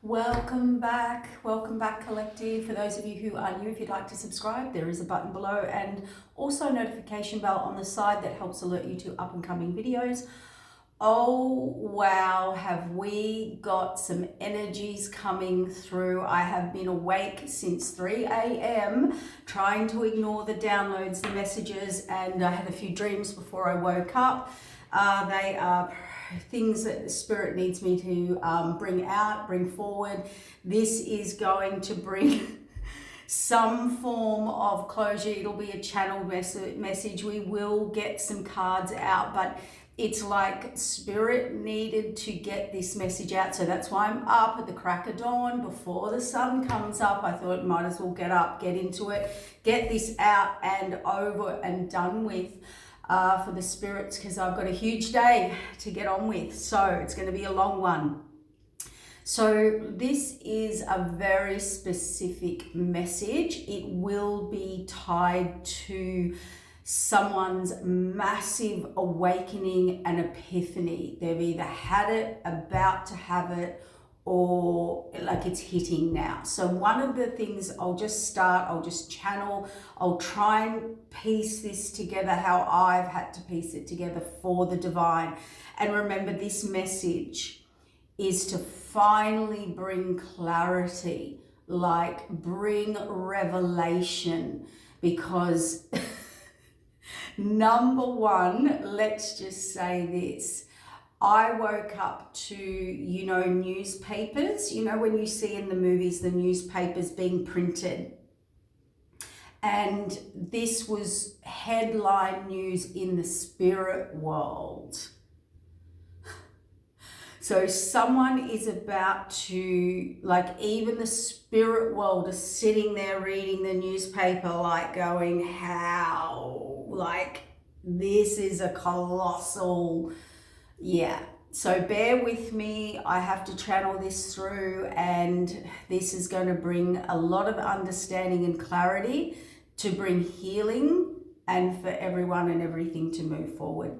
Welcome back collective. For those of you who are new, if you'd like to subscribe, there is a button below and also a notification bell on the side that helps alert you to up and coming videos. Oh wow, have we got some energies coming through. I have been awake since 3 a.m. trying to ignore the downloads, the messages, and I had a few dreams before I woke up. They are things that the spirit needs me to bring forward. This is going to bring some form of closure. It'll be a channeled message. We will get some cards out, but it's like spirit needed to get this message out. So that's why I'm up at the crack of dawn before the sun comes up. I thought might as well get up, get into it, get this out and over and done with. For the spirits, because I've got a huge day to get on with, so it's going to be a long one. So this is a very specific message. It will be tied to someone's massive awakening and epiphany. They've either had it, about to have it, or like it's hitting now. So one of the things I'll just channel, I'll try and piece this together how I've had to piece it together for the divine. And remember, this message is to finally bring clarity, like bring revelation, because number one, let's just say this. I woke up to, newspapers, when you see in the movies, the newspapers being printed. And this was headline news in the spirit world. So someone is about to, like, even the spirit world is sitting there reading the newspaper, like going, how? Like, this is a colossal... Yeah, so bear with me. I have to channel this through, and this is going to bring a lot of understanding and clarity to bring healing and for everyone and everything to move forward.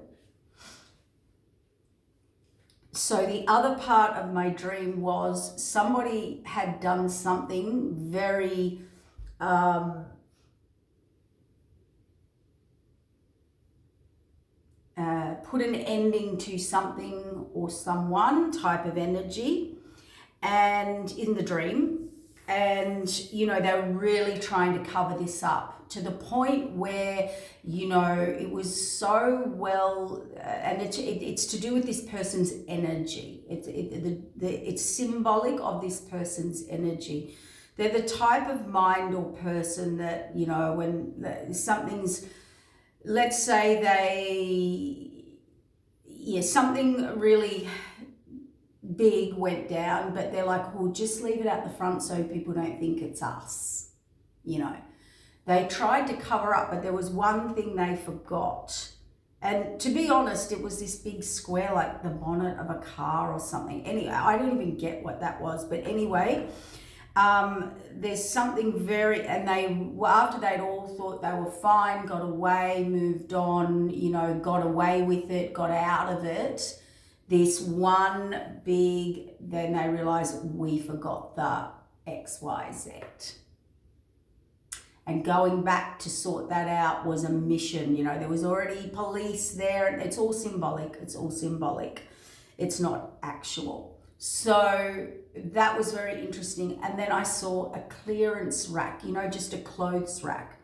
So the other part of my dream was somebody had done something very put an ending to something or someone type of energy, and in the dream, and they're really trying to cover this up to the point where it was so well, and it's to do with this person's energy. It's symbolic of this person's energy. They're the type of mind or person that when something's, let's say something really big went down, but they're like, we'll just leave it at the front so people don't think it's us. They tried to cover up, but there was one thing they forgot. And to be honest, it was this big square, like the bonnet of a car or something. Anyway, I don't even get what that was. But anyway, there's something very, and after they'd all thought they were fine, got away, moved on, got away with it, got out of it, this one big, then they realized we forgot the XYZ. And going back to sort that out was a mission. There was already police there, and it's all symbolic. It's not actual. So that was very interesting. And then I saw a clearance rack, just a clothes rack.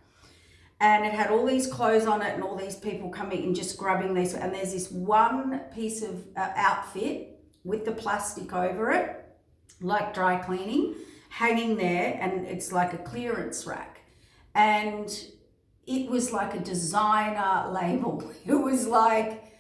And it had all these clothes on it and all these people coming and just grabbing these. And there's this one piece of outfit with the plastic over it, like dry cleaning, hanging there. And it's like a clearance rack. And it was like a designer label. It was like,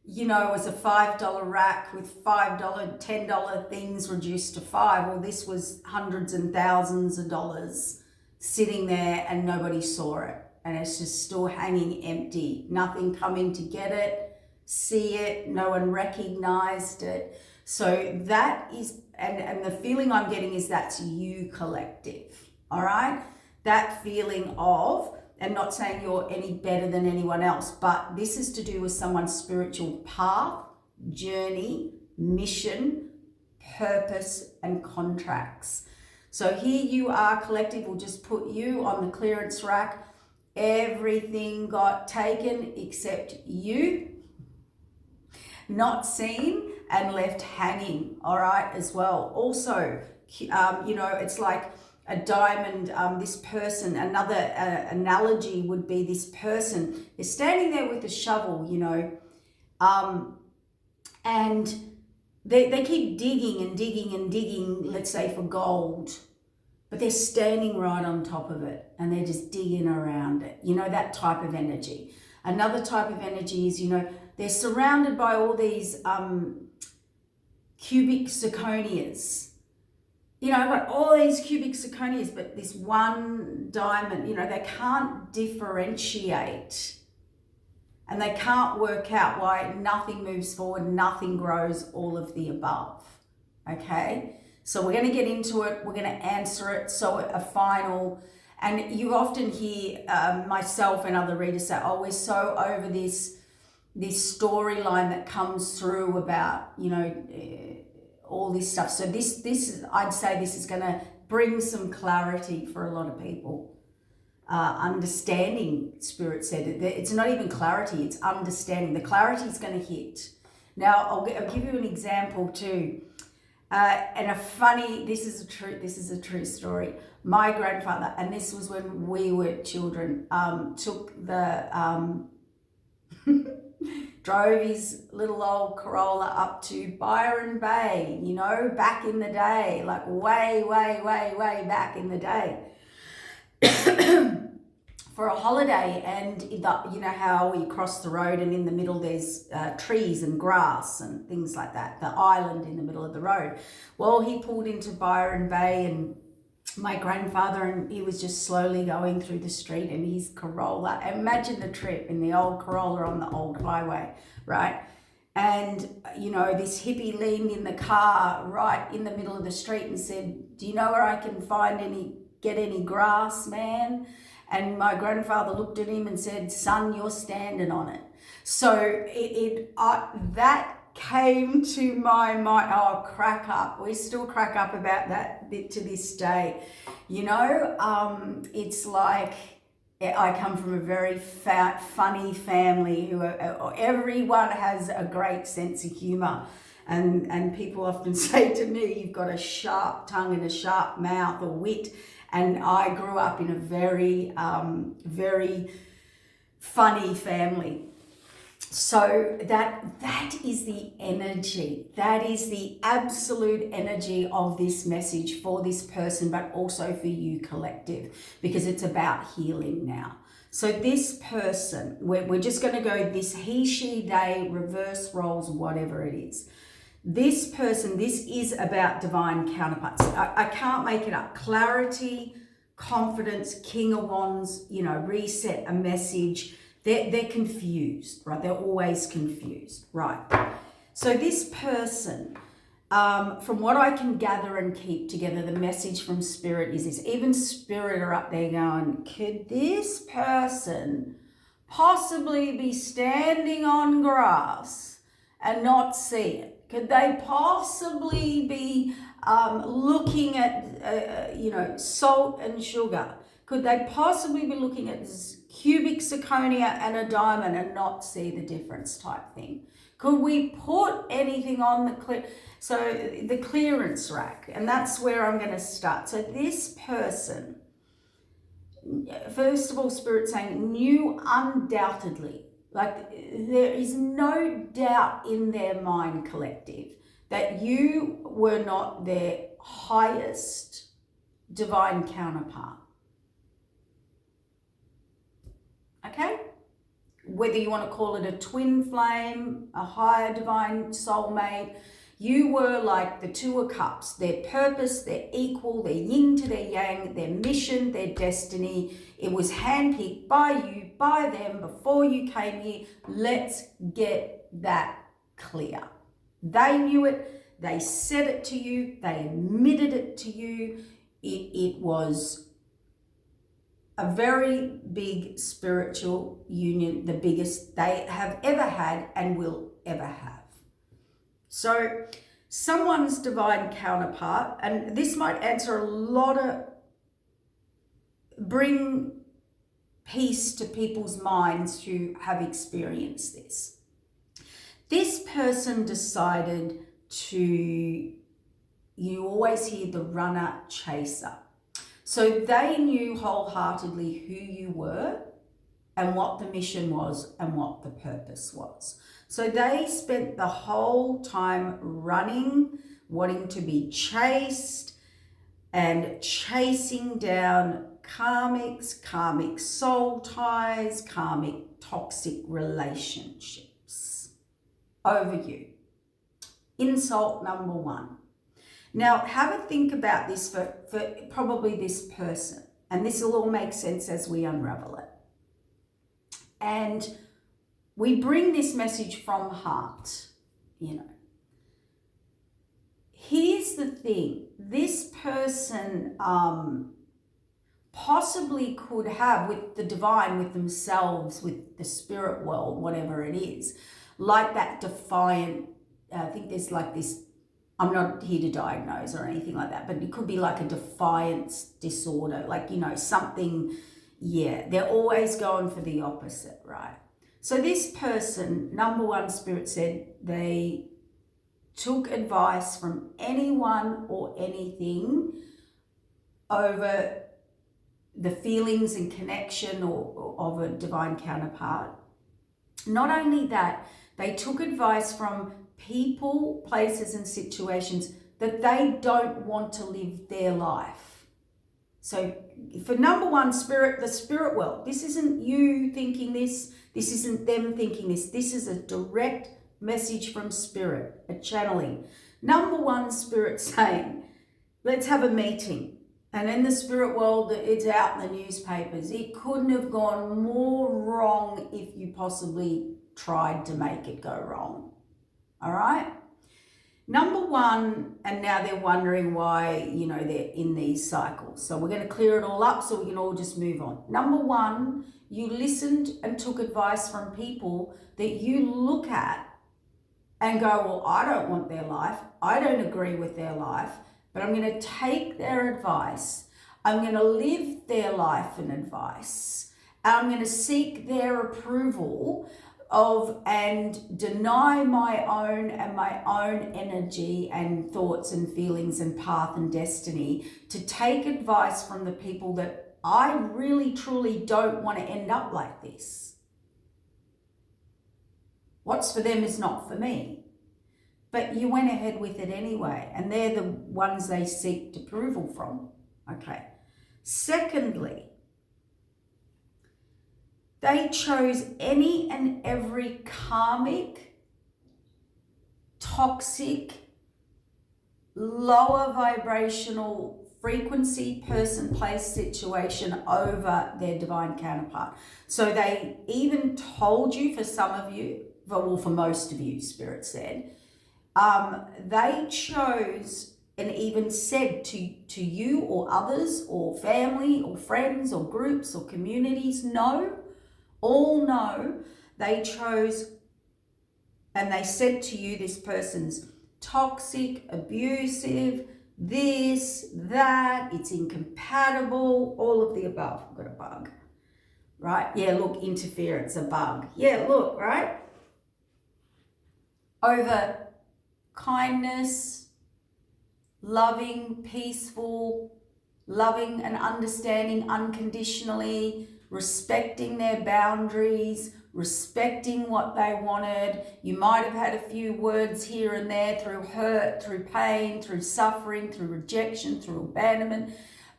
it was a $5 rack with $5, $10 things reduced to $5. Well, this was hundreds and thousands of dollars sitting there and nobody saw it. And it's just still hanging empty. Nothing coming to get it, see it, no one recognized it. So that is, and the feeling I'm getting is that's you collective, all right? That feeling of, and not saying you're any better than anyone else, but this is to do with someone's spiritual path, journey, mission, purpose, and contracts. So here you are, collective. We'll just put you on the clearance rack. Everything got taken except you, not seen and left hanging, all right, as well. Also, it's like a diamond. This person, another analogy would be this person is standing there with a shovel, and they keep digging and digging and digging, let's say for gold, but they're standing right on top of it and they're just digging around it, that type of energy. Another type of energy is, they're surrounded by all these cubic zirconias. I've got all these cubic zirconias, but this one diamond, they can't differentiate and they can't work out why nothing moves forward, nothing grows, all of the above, okay? So we're going to get into it. We're going to answer it. So a final, and you often hear myself and other readers say, oh, we're so over this storyline that comes through about, all this stuff. So this is, I'd say this is going to bring some clarity for a lot of people. Understanding, Spirit said, it's not even clarity, it's understanding. The clarity is going to hit. Now, I'll give you an example too. And this is a true story. My grandfather, and this was when we were children, took the, drove his little old Corolla up to Byron Bay, back in the day, like way, way, way, way back in the day. For a holiday, and how you cross the road and in the middle there's trees and grass and things like that, the island in the middle of the road. Well, he pulled into Byron Bay, and my grandfather, and he was just slowly going through the street in his Corolla. Imagine the trip in the old Corolla on the old highway, right? And, this hippie leaned in the car right in the middle of the street and said, do you know where I can get any grass, man? And my grandfather looked at him and said, son, you're standing on it. So that came to my mind. Oh, crack up. We still crack up about that bit to this day. It's like I come from a very funny family who everyone has a great sense of humor. And people often say to me, you've got a sharp tongue and a sharp mouth, or wit. And I grew up in a very, very funny family. So that is the energy. That is the absolute energy of this message for this person, but also for you, collective, because it's about healing now. So this person, we're just going to go this he, she, they, reverse roles, whatever it is. This person, this is about divine counterparts. I can't make it up. Clarity, confidence, King of Wands, reset, a message. They're confused, right? They're always confused, right? So this person, from what I can gather and keep together, the message from Spirit is this. Even Spirit are up there going, could this person possibly be standing on grass and not see it? Could they possibly be looking at, salt and sugar? Could they possibly be looking at cubic zirconia and a diamond and not see the difference type thing? Could we put anything on the clearance rack? And that's where I'm going to start. So this person, first of all, Spirit saying, knew undoubtedly, like there is no doubt in their mind, collective, that you were not their highest divine counterpart. Okay? Whether you want to call it a twin flame, a higher divine soulmate, you were like the Two of Cups, their purpose, their equal, their yin to their yang, their mission, their destiny. It was handpicked by you, by them, before you came here. Let's get that clear. They knew it. They said it to you. They admitted it to you. It was a very big spiritual union, the biggest they have ever had and will ever have. So someone's divine counterpart, and this might answer a lot of, bring peace to people's minds who have experienced this. This person decided to, you always hear the runner chaser. So they knew wholeheartedly who you were and what the mission was and what the purpose was. So they spent the whole time running, wanting to be chased and chasing down karmics, karmic soul ties, karmic toxic relationships over you. Insult number one. Now, have a think about this for probably this person, and this will all make sense as we unravel it. And we bring this message from heart, you know. Here's the thing, this person possibly could have, with the divine, with themselves, with the spirit world, whatever it is, like that defiant, I think there's like this, I'm not here to diagnose or anything like that, but it could be like a defiance disorder, like, you know, something, yeah, they're always going for the opposite, right? So this person, number one, Spirit said they took advice from anyone or anything over the feelings and connection or of a divine counterpart. Not only that, they took advice from people, places, and situations that they don't want to live their life. So for number one, Spirit, the spirit world, this isn't you thinking this isn't them thinking this. This is a direct message from Spirit, a channeling. Number one, Spirit saying, let's have a meeting. And in the spirit world, it's out in the newspapers. It couldn't have gone more wrong if you possibly tried to make it go wrong. All right? Number one, and now they're wondering why, you know, they're in these cycles. So we're going to clear it all up so we can all just move on. Number one, you listened and took advice from people that you look at and go, well, I don't want their life. I don't agree with their life, but I'm going to take their advice. I'm going to live their life and advice. And I'm going to seek their approval of and deny my own and my own energy and thoughts and feelings and path and destiny to take advice from the people that I really truly don't want to end up like this. What's for them is not for me. But you went ahead with it anyway, and they're the ones they seek approval from. Okay. Secondly, they chose any and every karmic, toxic, lower vibrational frequency, person, place, situation over their divine counterpart. So they even told you, for some of you, well, for most of you, Spirit said, they chose and even said to you or others or family or friends or groups or communities, no, all no, they chose and they said to you, this person's toxic, abusive, this, that, it's incompatible, all of the above. I've got a bug, right? Yeah, look, interference, a bug. Yeah, look, right? Over kindness, loving, peaceful, loving and understanding unconditionally, respecting their boundaries, respecting what they wanted. You might have had a few words here and there through hurt, through pain, through suffering, through rejection, through abandonment,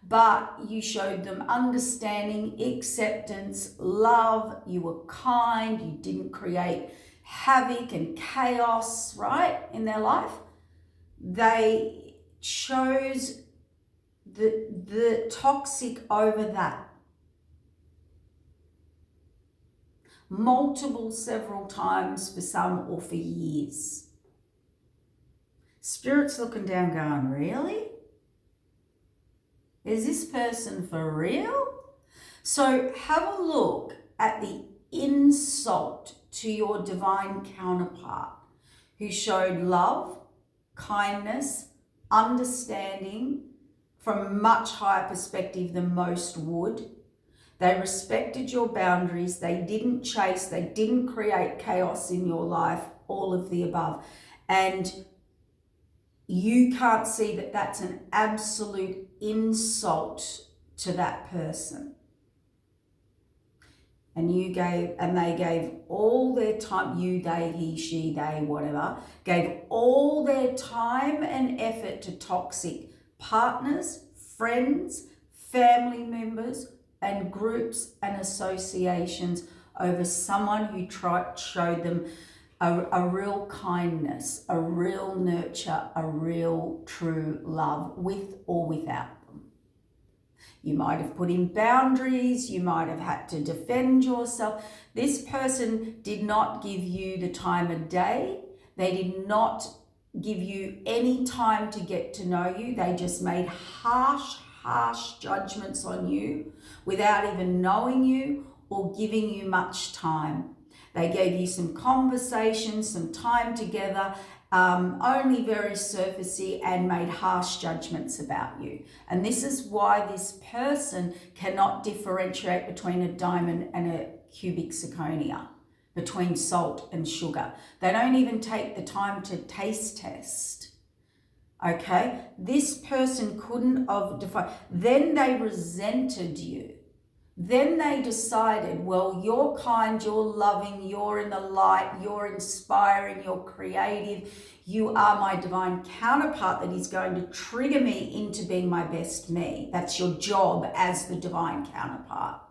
but you showed them understanding, acceptance, love. You were kind. You didn't create havoc and chaos, right, in their life. They chose the toxic over that. Several times for some, or for years. Spirit's looking down going, really? Is this person for real? So have a look at the insult to your divine counterpart who showed love, kindness, understanding from a much higher perspective than most would. They respected your boundaries. They didn't chase. They didn't create chaos in your life, all of the above. And you can't see that that's an absolute insult to that person. And they gave all their time, you, they, he, she, they, whatever, gave all their time and effort to toxic partners, friends, family members, and groups and associations over someone who showed them a real kindness, a real nurture, a real true love, with or without them. You might have put in boundaries, you might have had to defend yourself. This person did not give you the time of day. They did not give you any time to get to know you. They just made harsh judgments on you without even knowing you or giving you much time. They gave you some conversation, some time together, only very surfacey, and made harsh judgments about you. And this is why this person cannot differentiate between a diamond and a cubic zirconia, between salt and sugar. They don't even take the time to taste test. Okay? This person couldn't have defined. Then they resented you. Then they decided, well, you're kind, you're loving, you're in the light, you're inspiring, you're creative, you are my divine counterpart that is going to trigger me into being my best me. That's your job as the divine counterpart.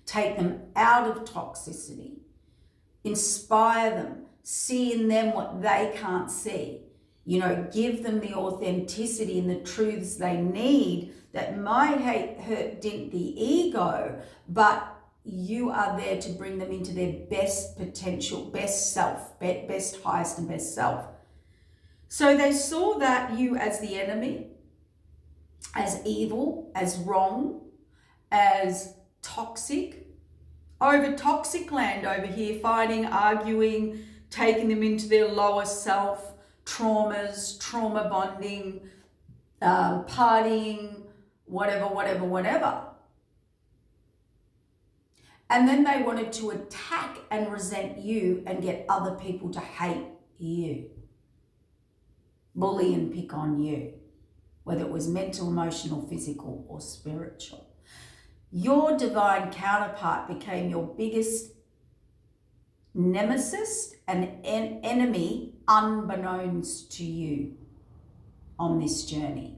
Take them out of toxicity, inspire them, see in them what they can't see. You know, give them the authenticity and the truths they need that might hurt dent the ego, but you are there to bring them into their best potential, best self, best, highest and best self. So they saw that you as the enemy, as evil, as wrong, as toxic. Over toxic land over here, fighting, arguing, taking them into their lower self, traumas, trauma bonding, partying, whatever. And then they wanted to attack and resent you and get other people to hate you, bully and pick on you, whether it was mental, emotional, physical, or spiritual. Your divine counterpart became your biggest nemesis and enemy unbeknownst to you on this journey.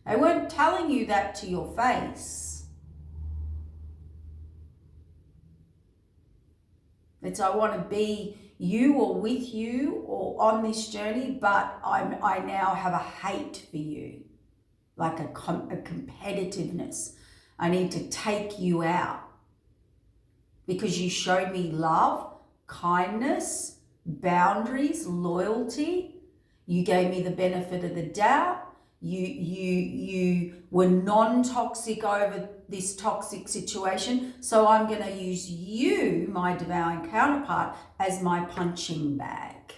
They weren't telling you that to your face. It's I want to be you or with you or on this journey, but I now have a hate for you, like a competitiveness. I need to take you out because you showed me love, kindness, boundaries, loyalty. You gave me the benefit of the doubt. You were non-toxic over this toxic situation. So I'm going to use you, my divine counterpart, as my punching bag.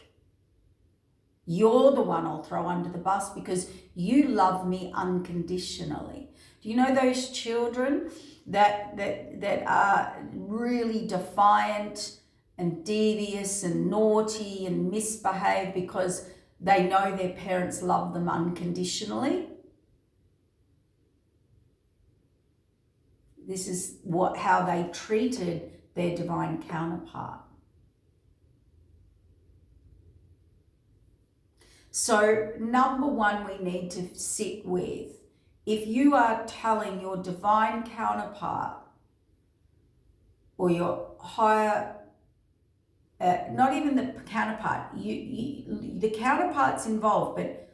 You're the one I'll throw under the bus because you love me unconditionally. Do you know those children that are really defiant and devious and naughty and misbehave because they know their parents love them unconditionally? This is how they treated their divine counterpart. So number one, we need to sit with, if you are telling your divine counterpart or your higher, not even the counterpart, the counterpart's involved, but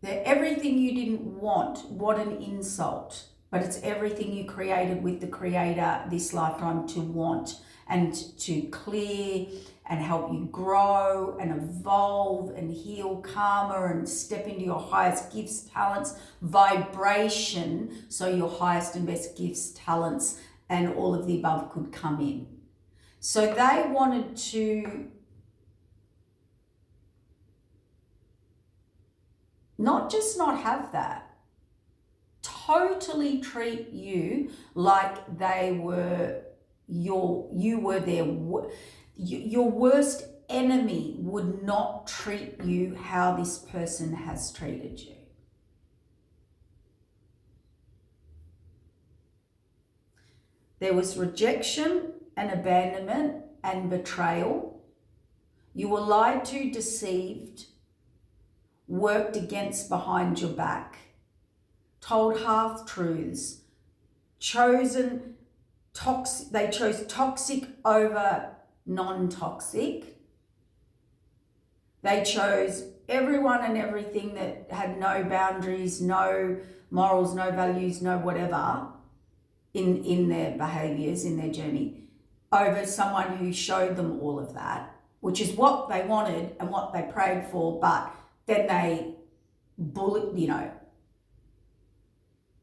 they're everything you didn't want. What an insult. But it's everything you created with the Creator this lifetime to want and to clear and help you grow and evolve and heal karma and step into your highest gifts, talents, vibration, so your highest and best gifts, talents, and all of the above could come in. So they wanted to not just not have that, totally treat you like you were your worst enemy would not treat you how this person has treated you. There was rejection and abandonment and betrayal. You were lied to, deceived, worked against behind your back, told half-truths, they chose toxic over non-toxic. They chose everyone and everything that had no boundaries, no morals, no values, no whatever in their behaviours, in their journey, over someone who showed them all of that, which is what they wanted and what they prayed for, but then they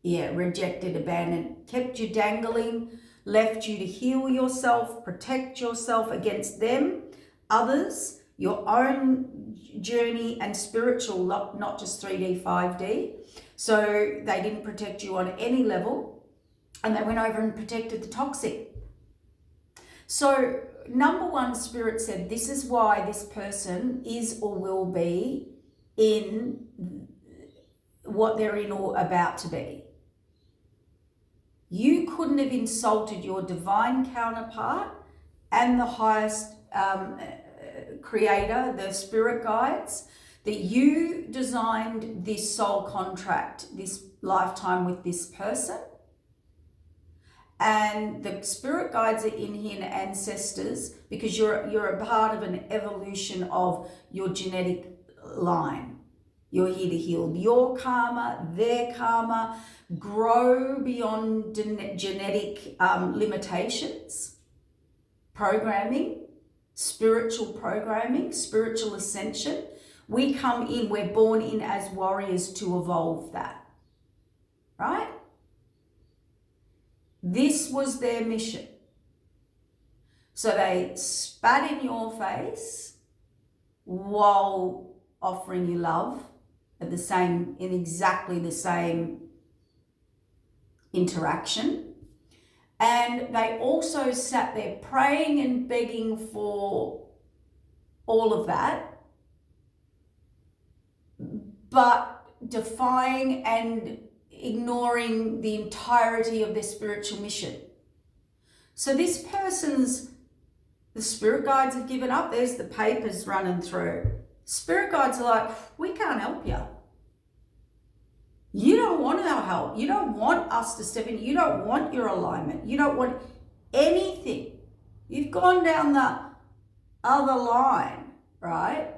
rejected, abandoned, kept you dangling, left you to heal yourself, protect yourself against them, others, your own journey and spiritual, not just 3D, 5D. So they didn't protect you on any level, and they went over and protected the toxic. So number one, Spirit said, this is why this person is or will be in what they're in or about to be. You couldn't have insulted your divine counterpart and the highest creator, the spirit guides, that you designed this soul contract, this lifetime with this person. And the spirit guides are in here, and ancestors, because you're a part of an evolution of your genetic line. You're here to heal your karma, their karma, grow beyond genetic limitations, programming, spiritual ascension. We come in, we're born in as warriors to evolve that, right? This was their mission. So they spat in your face while offering you love in exactly the same interaction. And they also sat there praying and begging for all of that, but defying and ignoring the entirety of their spiritual mission. So this person's, the spirit guides have given up. There's the papers running through. Spirit guides are like, we can't help you. You don't want our help. You don't want us to step in. You don't want your alignment. You don't want anything. You've gone down the other line, right?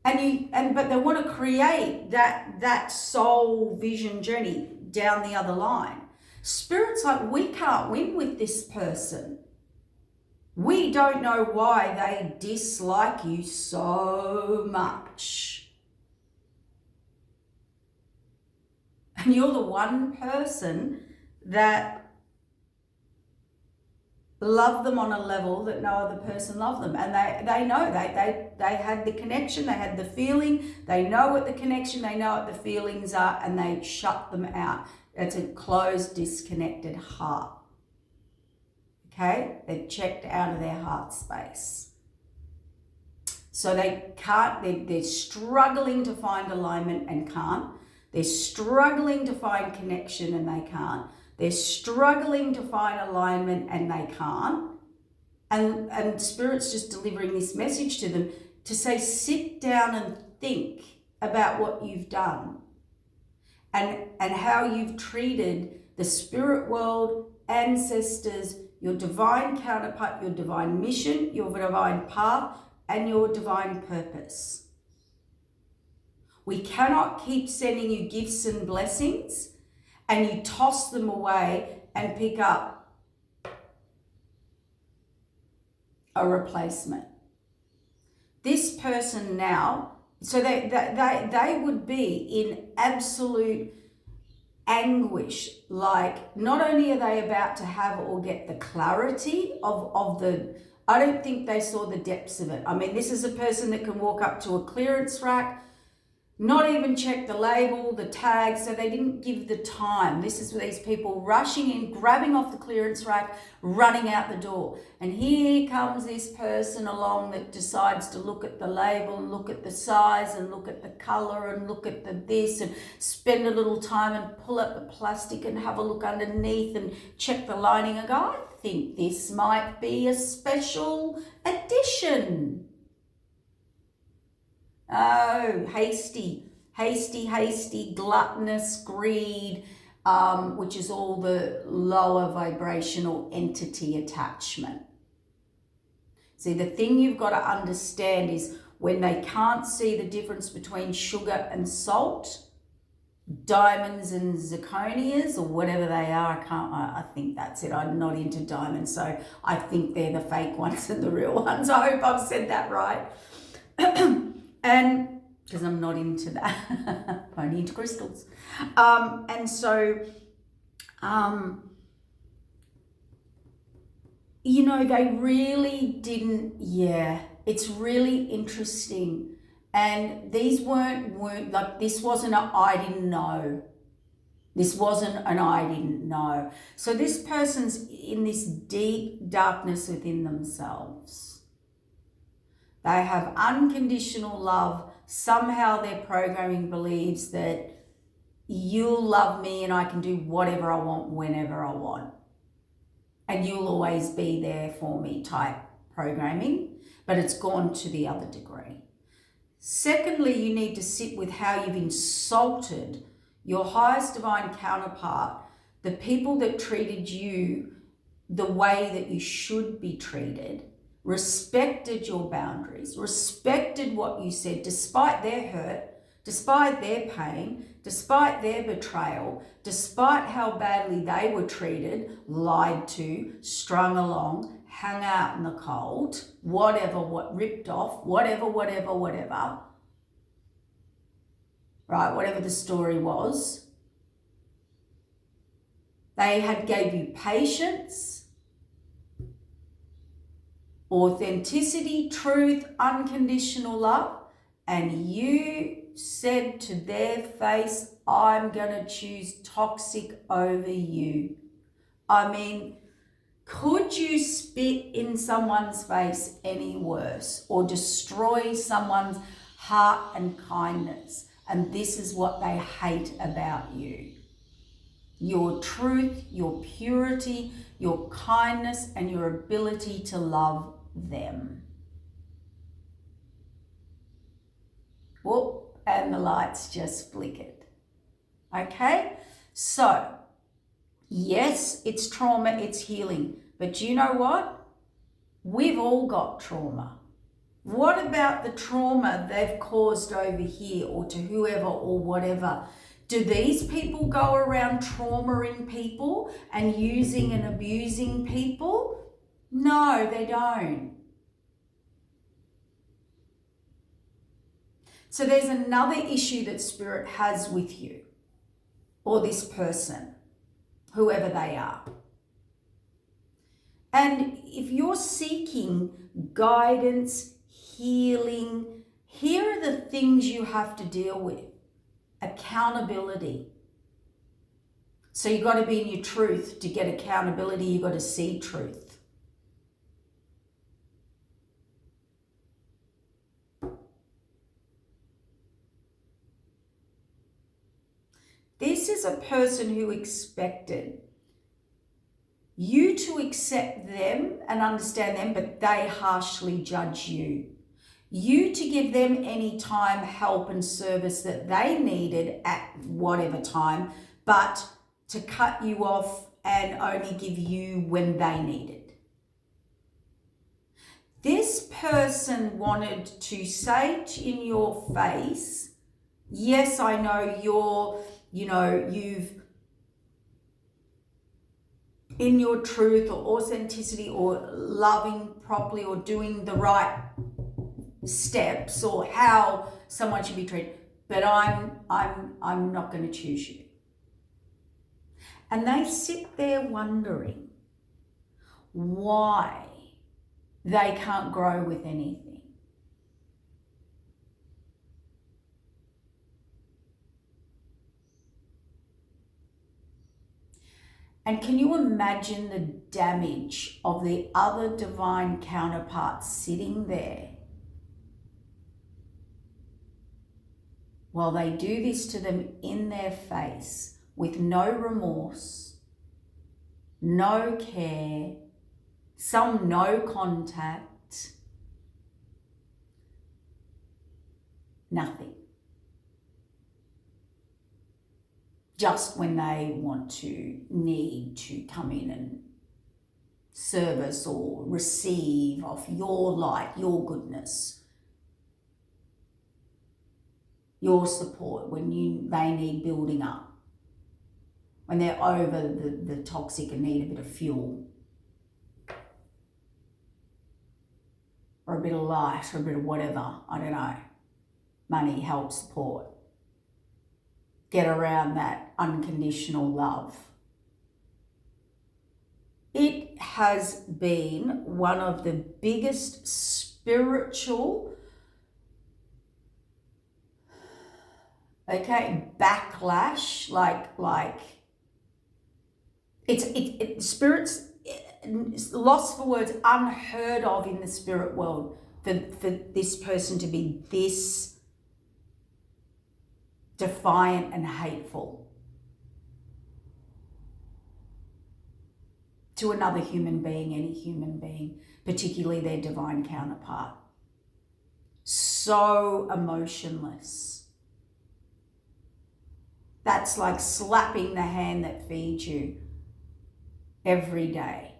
But they want to create that soul vision journey down the other line. Spirit's like, we can't win with this person. We don't know why they dislike you so much. And you're the one person that love them on a level that no other person loved them. And they know, they had the connection, they had the feeling, they know what the connection, they know what the feelings are, and they shut them out. It's a closed, disconnected heart. Okay? They've checked out of their heart space. So they can't, they're struggling to find alignment and can't. They're struggling to find connection and they can't. They're struggling to find alignment and they can't. And Spirit's just delivering this message to them to say, sit down and think about what you've done and how you've treated the spirit world, ancestors, your divine counterpart, your divine mission, your divine path, and your divine purpose. We cannot keep sending you gifts and blessings and you toss them away and pick up a replacement. This person now, so they would be in absolute anguish, like not only are they about to have or get the clarity of the, I don't think they saw the depths of it. I mean, this is a person that can walk up to a clearance rack, Not even check the label, the tag, so they didn't give the time. This is these people rushing in, grabbing off the clearance rack, running out the door. And here comes this person along that decides to look at the label and look at the size and look at the color and look at the this and spend a little time and pull up the plastic and have a look underneath and check the lining and go, I think this might be a special edition. Oh, hasty, gluttonous, greed, which is all the lower vibrational entity attachment. See, the thing you've got to understand is when they can't see the difference between sugar and salt, diamonds and zirconias, or whatever they are, I think that's it. I'm not into diamonds, so I think they're the fake ones and the real ones. I hope I've said that right. And because I'm not into that, only into crystals. And so, you know, they really didn't, it's really interesting. And these weren't like, this wasn't a I didn't know. This wasn't an I didn't know. So this person's in this deep darkness within themselves. They have unconditional love. Somehow their programming believes that you'll love me and I can do whatever I want, whenever I want. And you'll always be there for me type programming, but it's gone to the other degree. Secondly, you need to sit with how you've insulted your highest divine counterpart, the people that treated you the way that you should be treated, respected your boundaries, respected what you said, despite their hurt, despite their pain, despite their betrayal, despite how badly they were treated, lied to, strung along, hung out in the cold, ripped off, whatever. Right, whatever the story was. They gave you patience, authenticity, truth, unconditional love, and you said to their face, I'm going to choose toxic over you. I mean, could you spit in someone's face any worse or destroy someone's heart and kindness? And this is what they hate about you. Your truth, your purity, your kindness, and your ability to love them. Whoop, and the lights just flickered. Okay, so yes, it's trauma, it's healing, but you know what? We've all got trauma. What about the trauma they've caused over here or to whoever or whatever? Do these people go around traumaing people and using and abusing people? No, they don't. So there's another issue that Spirit has with you or this person, whoever they are. And if you're seeking guidance, healing, here are the things you have to deal with. Accountability. So you've got to be in your truth to get accountability. You've got to see truth. This is a person who expected you to accept them and understand them, but they harshly judge you. You to give them any time, help and service that they needed at whatever time, but to cut you off and only give you when they needed. This person wanted to say in your face, yes, I know you've in your truth or authenticity or loving properly or doing the right steps or how someone should be treated, but I'm not going to choose you. And they sit there wondering why they can't grow with anything. And can you imagine the damage of the other divine counterparts sitting there while they do this to them in their face with no remorse, no care, some no contact, nothing. Just when they need to come in and service or receive of your light, your goodness, your support when they need building up, when they're over the toxic and need a bit of fuel, or a bit of light, or a bit of whatever, I don't know, money, help, support. Get around that unconditional love. It has been one of the biggest spiritual, backlash, like it's spirits, lost for words, unheard of in the spirit world for this person to be this defiant and hateful to another human being, any human being, particularly their divine counterpart. So emotionless. That's like slapping the hand that feeds you every day.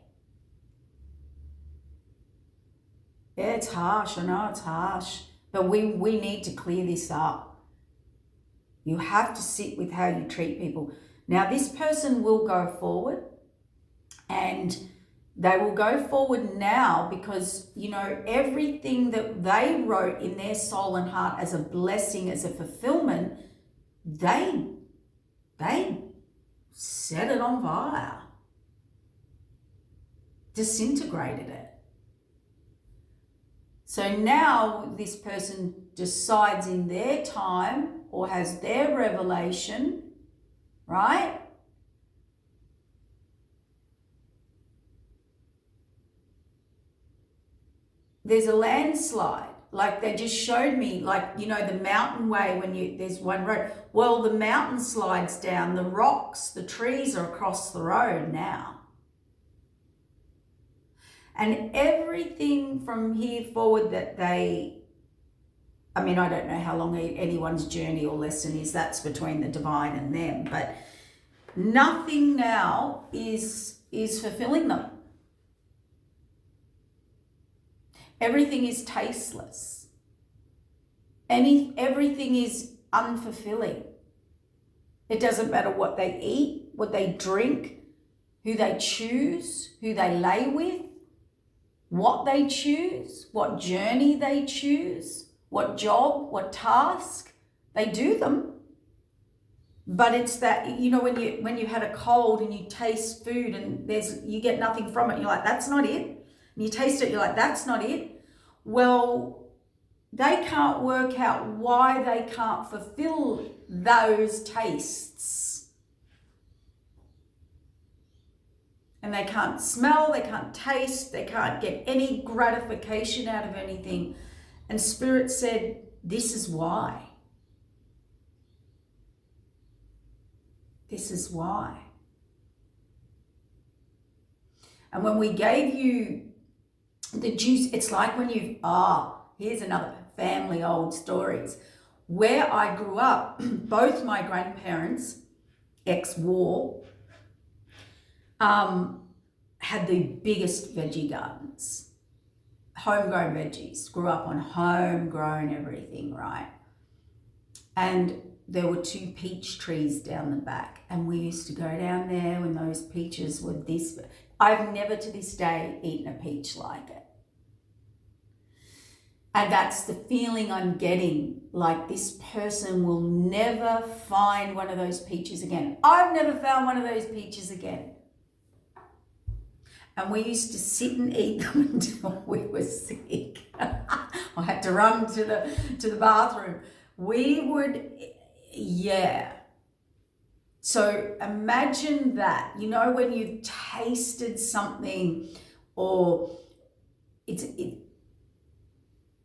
Yeah, it's harsh. I know it's harsh. But we need to clear this up. You have to sit with how you treat people. Now, this person will go forward, and they will go forward now because, everything that they wrote in their soul and heart as a blessing, as a fulfillment, they set it on fire, disintegrated it. So now this person decides in their time or has their revelation, right? There's a landslide. Like they just showed me, the mountain way when there's one road. Well, the mountain slides down, the rocks, the trees are across the road now. And everything from here forward that I don't know how long anyone's journey or lesson is, that's between the divine and them, but nothing now is fulfilling them. Everything is tasteless. Everything is unfulfilling. It doesn't matter what they eat, what they drink, who they choose, who they lay with, what they choose, what journey they choose, what job, what task. They do them. But it's that, when you had a cold and you taste food and you get nothing from it, you're like, that's not it. And you taste it, you're like, that's not it. Well, they can't work out why they can't fulfill those tastes. And they can't smell, they can't taste, they can't get any gratification out of anything. And Spirit said, this is why. This is why. And when we gave you the juice, it's like when here's another family old stories. Where I grew up, both my grandparents, ex-war, had the biggest veggie gardens. Homegrown veggies. Grew up on homegrown everything, right? And there were 2 peach trees down the back. And we used to go down there when those peaches were this. I've never to this day eaten a peach like it. And that's the feeling I'm getting, like this person will never find one of those peaches again. I've never found one of those peaches again. And we used to sit and eat them until we were sick. I had to run to the bathroom. We would, So imagine that, you know, when you've tasted something or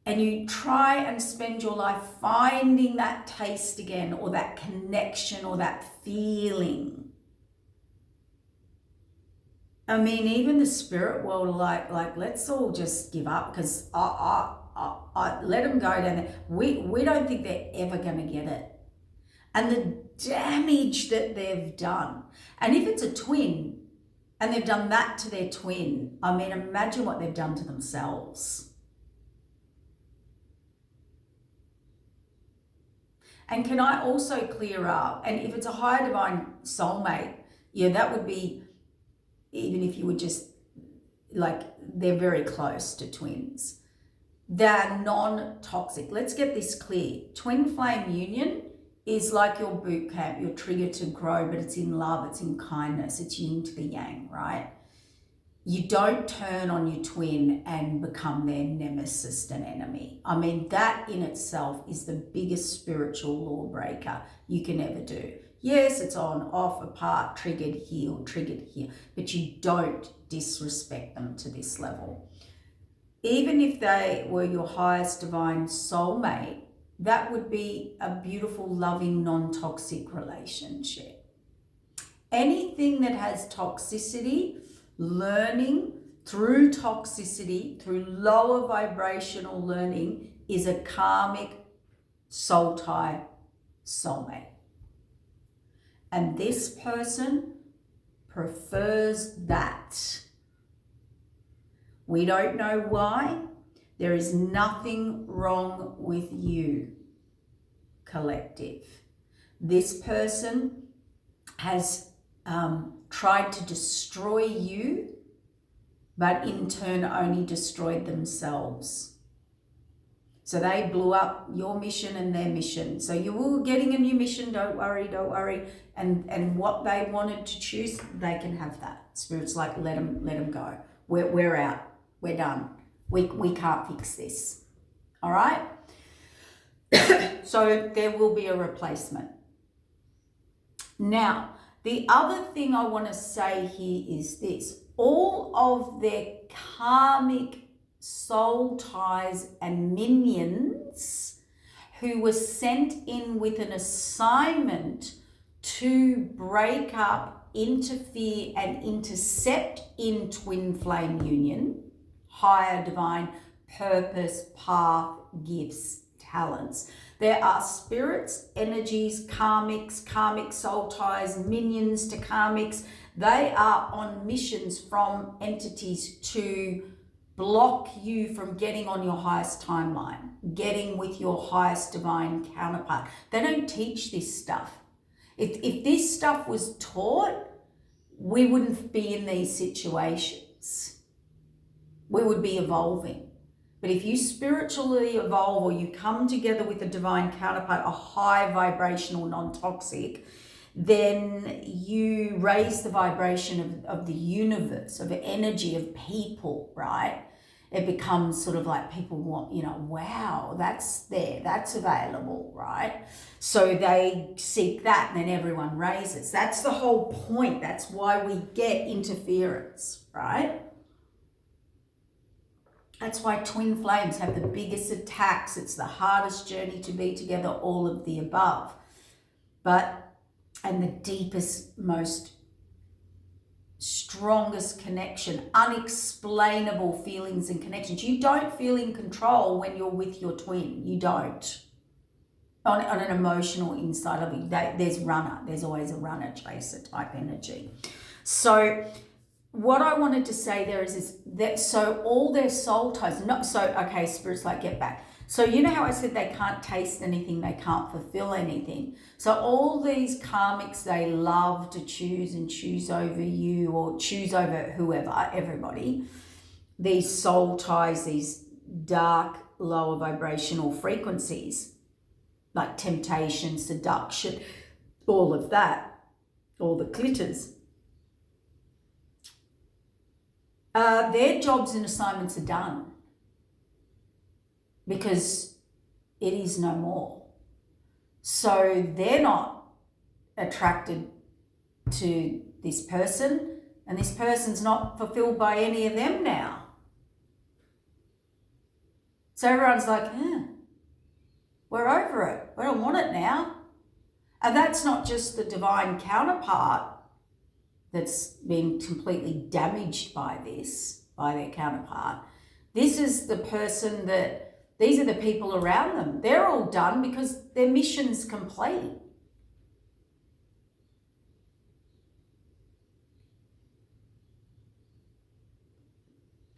and you try and spend your life finding that taste again, or that connection, or that feeling. I mean, even the spirit world are like let's all just give up, because I let them go down there. We don't think they're ever going to get it. And the damage that they've done. And if it's a twin and they've done that to their twin, I mean, imagine what they've done to themselves. And can I also clear up, and if it's a higher divine soulmate, yeah, that would be, even if you were just like, they're very close to twins. They're non-toxic. Let's get this clear. Twin flame union is like your boot camp, your trigger to grow, but it's in love, it's in kindness, it's yin to the yang, right? You don't turn on your twin and become their nemesis and enemy. I mean, that in itself is the biggest spiritual law breaker you can ever do. Yes, it's on, off, apart, triggered, healed, triggered here, but you don't disrespect them to this level. Even if they were your highest divine soulmate, that would be a beautiful, loving, non-toxic relationship. Anything that has toxicity, learning through toxicity, through lower vibrational learning, is a karmic soul tie soulmate. And this person prefers that. We don't know why. There is nothing wrong with you, collective. This person has tried to destroy you, but in turn only destroyed themselves. So they blew up your mission and their mission. So you were getting a new mission, don't worry. And what they wanted to choose, they can have that. Spirit's like, let them go. We're out. We're done. We can't fix this. All right? So there will be a replacement. Now, the other thing I want to say here is this. All of their karmic soul ties and minions who were sent in with an assignment to break up, interfere, and intercept in twin flame union, higher divine purpose, path, gifts, talents. There are spirits, energies, karmic soul ties, minions to karmics. They are on missions from entities to block you from getting on your highest timeline, getting with your highest divine counterpart. They don't teach this stuff. If this stuff was taught, we wouldn't be in these situations. We would be evolving. But if you spiritually evolve, or you come together with a divine counterpart, a high vibrational, non-toxic, then you raise the vibration of the universe, of energy, of people, right? It becomes sort of like people want, wow, that's there, that's available, right? So they seek that, and then everyone raises. That's the whole point. That's why we get interference, right? That's why twin flames have the biggest attacks. It's the hardest journey to be together, all of the above. And the deepest, most strongest connection, unexplainable feelings and connections. You don't feel in control when you're with your twin. You don't. On an emotional inside of you, there's runner. There's always a runner, chaser type energy. So what I wanted to say there is that, so all their soul ties, spirits like, get back. So you know how I said they can't taste anything, they can't fulfill anything. So all these karmics, they love to choose over you, or choose over whoever, everybody. These soul ties, these dark, lower vibrational frequencies, like temptation, seduction, all of that, all the glitters. Their jobs and assignments are done, because it is no more. So they're not attracted to this person, and this person's not fulfilled by any of them now. So everyone's like, we're over it. We don't want it now. And that's not just the divine counterpart that's been completely damaged by this, by their counterpart. This is the person these are the people around them. They're all done because their mission's complete.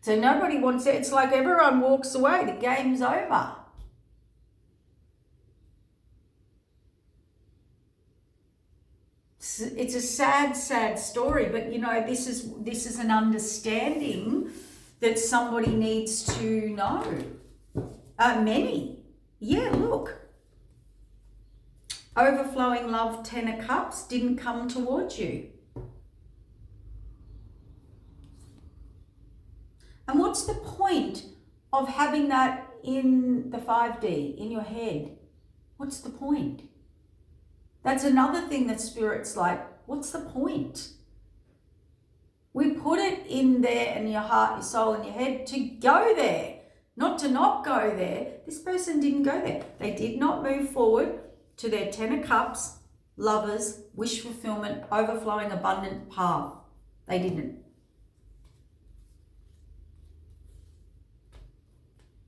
So nobody wants it. It's like everyone walks away. The game's over. It's a sad, sad story, but this is an understanding that somebody needs to know. Many. Yeah, look. Overflowing love, 10 of Cups, didn't come towards you. And what's the point of having that in the 5D, in your head? What's the point? That's another thing that Spirit's like, what's the point? We put it in there in your heart, your soul, and your head to go there, not to not go there. This person didn't go there. They did not move forward to their 10 of Cups, lovers, wish fulfillment, overflowing, abundant path. They didn't.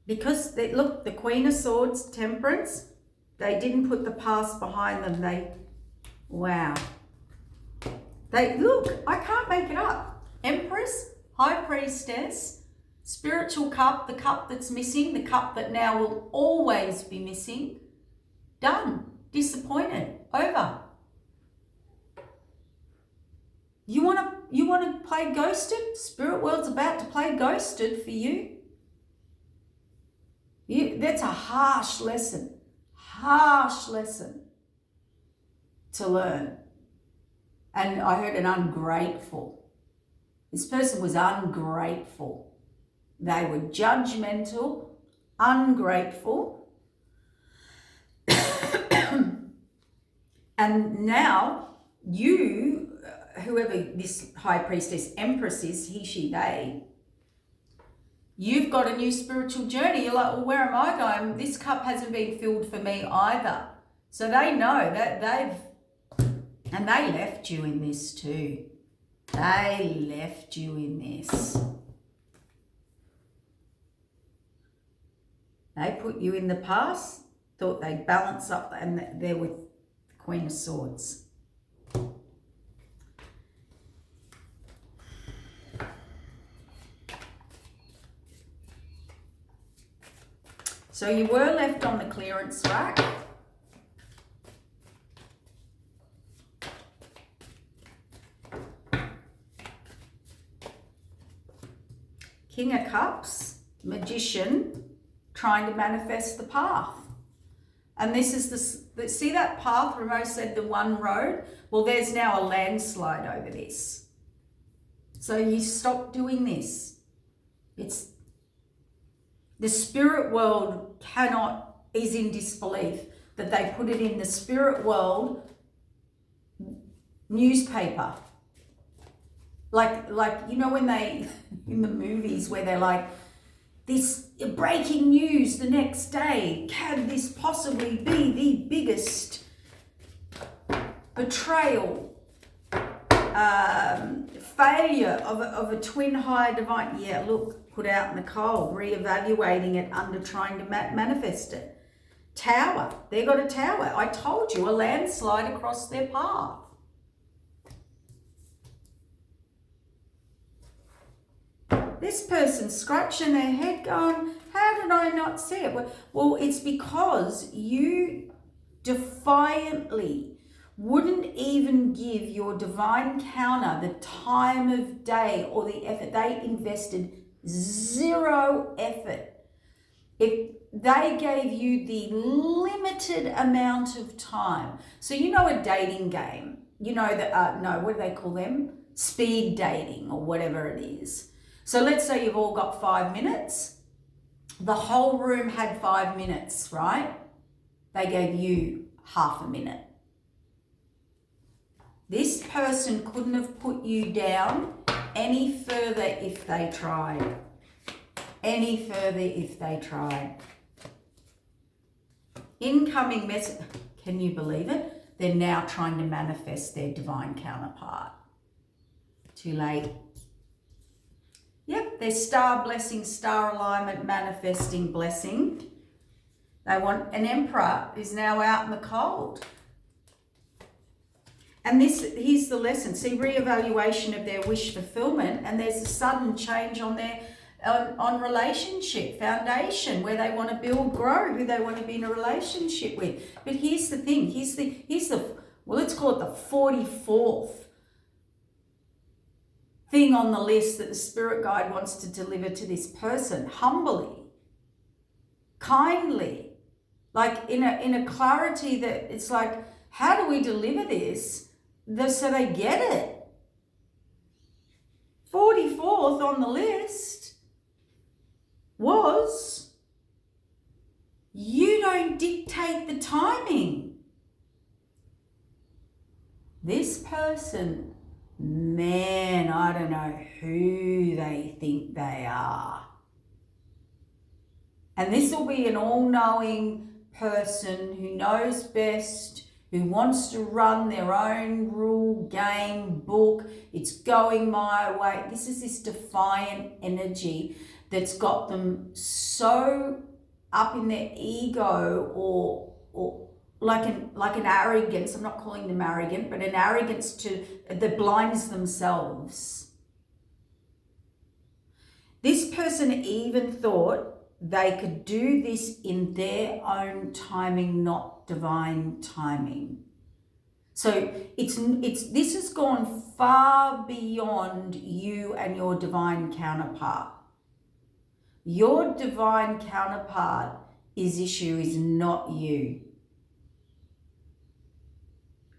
Because, look, the Queen of Swords, Temperance, they didn't put the past behind them. Wow. Look, I can't make it up. Empress, High Priestess, Spiritual Cup, the cup that's missing, the cup that now will always be missing. Done. Disappointed. Over. You want to play ghosted? Spirit world's about to play ghosted for you. That's a harsh lesson. Harsh lesson to learn. And I heard an ungrateful. This person was ungrateful. They were judgmental, ungrateful. And now you, whoever this High Priestess, Empress is, he, she, they, you've got a new spiritual journey. You're like, well, where am I going? This cup hasn't been filled for me either. So they know that and they left you in this too. They left you in this. They put you in the past, thought they'd balance up, and they're with the Queen of Swords. So you were left on the clearance rack. King of Cups, Magician, trying to manifest the path. And this is see that path, Remo said the one road? Well, there's now a landslide over this. So you stop doing this. The spirit world is in disbelief that they put it in the spirit world newspaper. Like when they, in the movies where they're like, this breaking news the next day, can this possibly be the biggest betrayal, failure of a twin higher divine? Yeah, look, put out in the cold, reevaluating it under trying to manifest it. Tower, they got a tower. I told you, a landslide across their path. This person's scratching their head going, how did I not see it? Well, it's because you defiantly wouldn't even give your divine counter the time of day or the effort. They invested zero effort. If they gave you the limited amount of time. So a dating game, what do they call them? Speed dating or whatever it is. So let's say you've all got 5 minutes. The whole room had 5 minutes, right? They gave you half a minute. This person couldn't have put you down any further if they tried. Any further if they tried. Incoming message. Can you believe it? They're now trying to manifest their divine counterpart. Too late. Yep, their star blessing, star alignment, manifesting blessing. They want an emperor who's now out in the cold. And here's the lesson. See, reevaluation of their wish fulfillment, and there's a sudden change on their on relationship foundation, where they want to build, grow, who they want to be in a relationship with. But here's the thing. Here's the well, let's call it the 44th thing on the list that the spirit guide wants to deliver to this person, humbly, kindly, like in a clarity that it's like, how do we deliver this so they get it? 44th on the list was, you don't dictate the timing. This person, man, I don't know who they think they are. And this will be an all-knowing person who knows best, who wants to run their own rule, game, book. It's going my way. This is this defiant energy that's got them so up in their ego, or like an arrogance. I'm not calling them arrogant, but an arrogance that blinds themselves. This person even thought they could do this in their own timing, not divine timing. So this has gone far beyond you and your divine counterpart. Your divine counterpart is not you.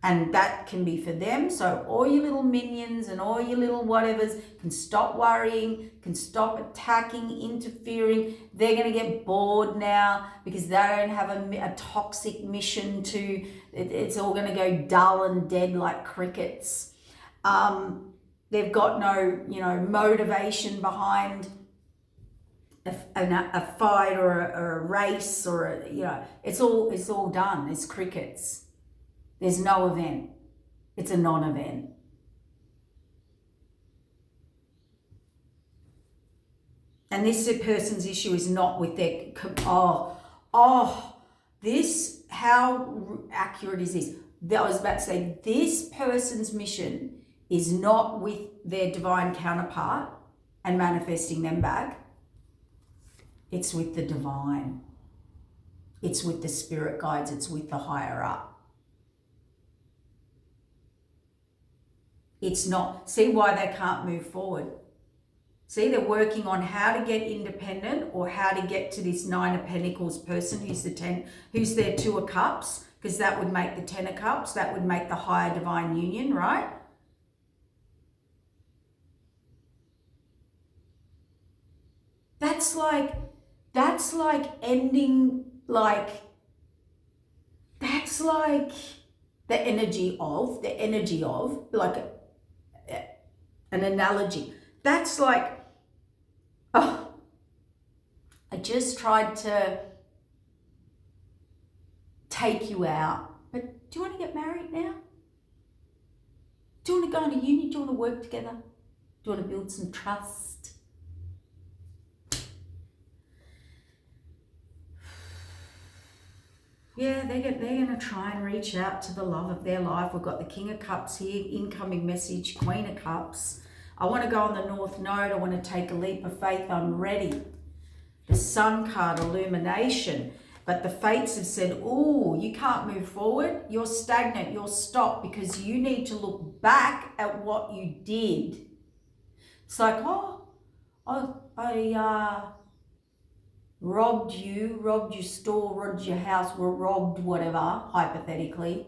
And that can be for them. So all your little minions and all your little whatevers can stop worrying, can stop attacking, interfering. They're going to get bored now because they don't have a toxic mission to, it's all going to go dull and dead like crickets. They've got no, motivation behind a fight or a race or, it's all done. It's crickets. There's no event. It's a non-event. And this person's issue is not with their, this, how accurate is this? I was about to say, this person's mission is not with their divine counterpart and manifesting them back. It's with the divine. It's with the spirit guides. It's with the higher up. It's not, see why they can't move forward. See, they're working on how to get independent or how to get to this 9 of Pentacles person who's their 2 of Cups, because that would make the 10 of Cups, that would make the higher divine union, right? That's like ending, that's like the energy of, like an analogy. That's like, I just tried to take you out, but do you want to get married now? Do you want to go into uni? Do you want to work together? Do you want to build some trust? Yeah, they're going to try and reach out to the love of their life. We've got the King of Cups here, incoming message, Queen of Cups. I want to go on the North Node. I want to take a leap of faith. I'm ready. The Sun card, illumination. But the fates have said, oh, you can't move forward. You're stagnant. You're stopped because you need to look back at what you did. It's like, I robbed your store, robbed your house, robbed whatever, hypothetically.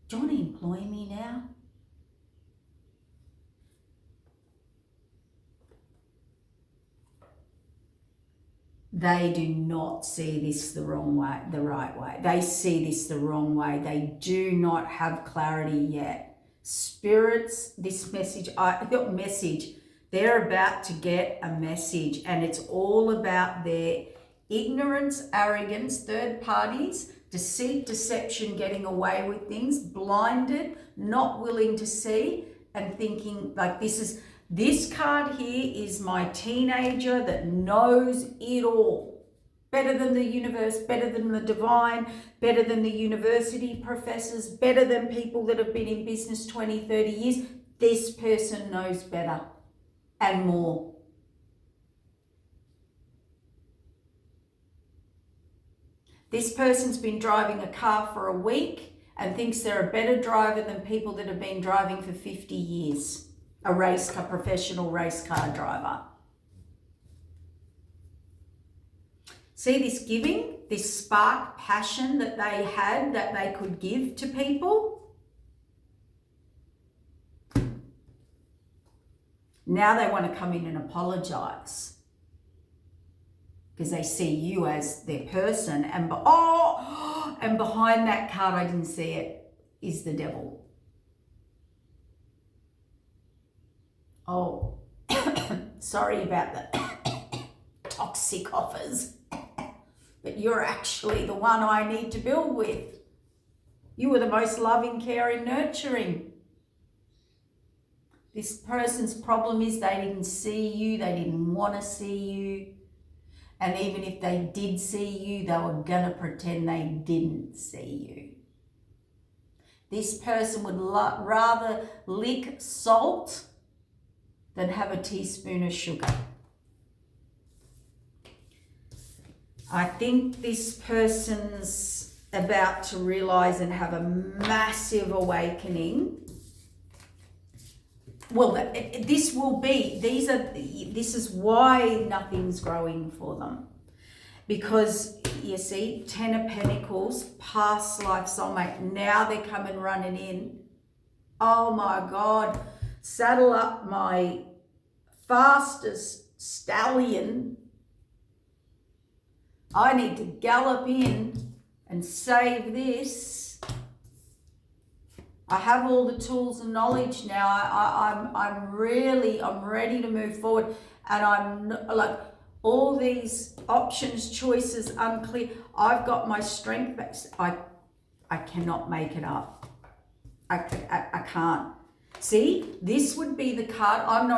Do you want to employ me now? They do not see this the right way. They see this the wrong way. They do not have clarity yet. Spirits, this message, they're about to get a message, and it's all about their ignorance, arrogance, third parties, deceit, deception, getting away with things, blinded, not willing to see, and thinking like this card here is my teenager that knows it all. Better than the universe, better than the divine, better than the university professors, better than people that have been in business 20, 30 years. This person knows better and more. This person's been driving a car for a week and thinks they're a better driver than people that have been driving for 50 years. A professional race car driver. See this giving, this spark passion that they had, that they could give to people? Now they want to come in and apologize because they see you as their person, and behind that card, I didn't see it, is the devil. Oh, sorry about the toxic offers, but you're actually the one I need to build with. You were the most loving, caring, nurturing. This person's problem is they didn't see you, they didn't want to see you. And even if they did see you, they were going to pretend they didn't see you. This person would rather lick salt than have a teaspoon of sugar. I think this person's about to realize and have a massive awakening. Well, this is why nothing's growing for them. Because you see, 10 of Pentacles, past life soulmate, now they're coming running in. Oh my God. Saddle up my fastest stallion. I need to gallop in and save this. I have all the tools and knowledge now. I'm ready to move forward, and I'm like all these options, choices, unclear. I've got my strength. I cannot make it up. I can't. See, this would be the card. I'm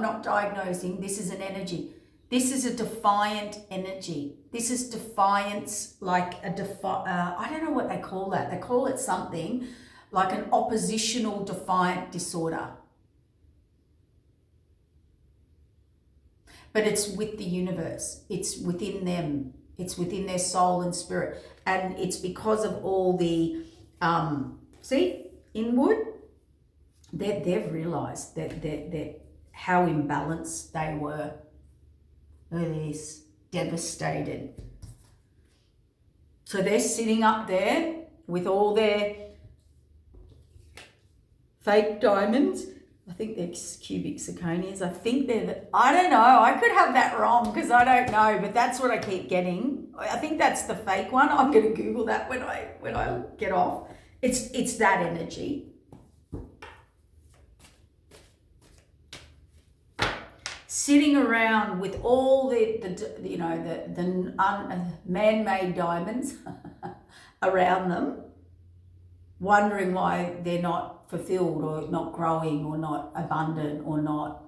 not diagnosing. This is an energy. This is a defiant energy. This is defiance, like I don't know what they call that. They call it something like an oppositional defiant disorder. But it's with the universe. It's within them. It's within their soul and spirit. And it's because of all the, inward. They've realised that how imbalanced they were. Look at this, devastated. So they're sitting up there with all their fake diamonds. I think they're cubic zirconias. I don't know. I could have that wrong because I don't know, but that's what I keep getting. I think that's the fake one. I'm going to Google that when I get off. It's that energy. Sitting around with all the man-made diamonds around them, wondering why they're not fulfilled or not growing or not abundant or not,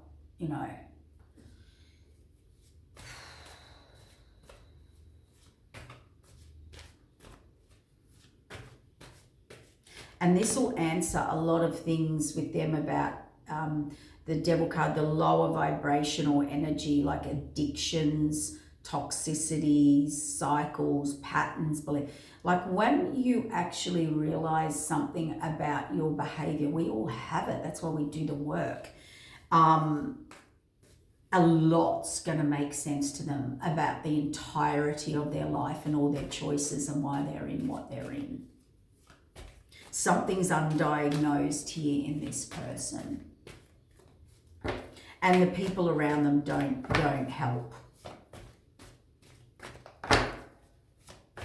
And this will answer a lot of things with them about the devil card, the lower vibrational energy, like addictions, toxicities, cycles, patterns, belief. Like when you actually realize something about your behavior, we all have it. That's why we do the work. A lot's going to make sense to them about the entirety of their life and all their choices and why they're in what they're in. Something's undiagnosed here in this person. And the people around them don't help.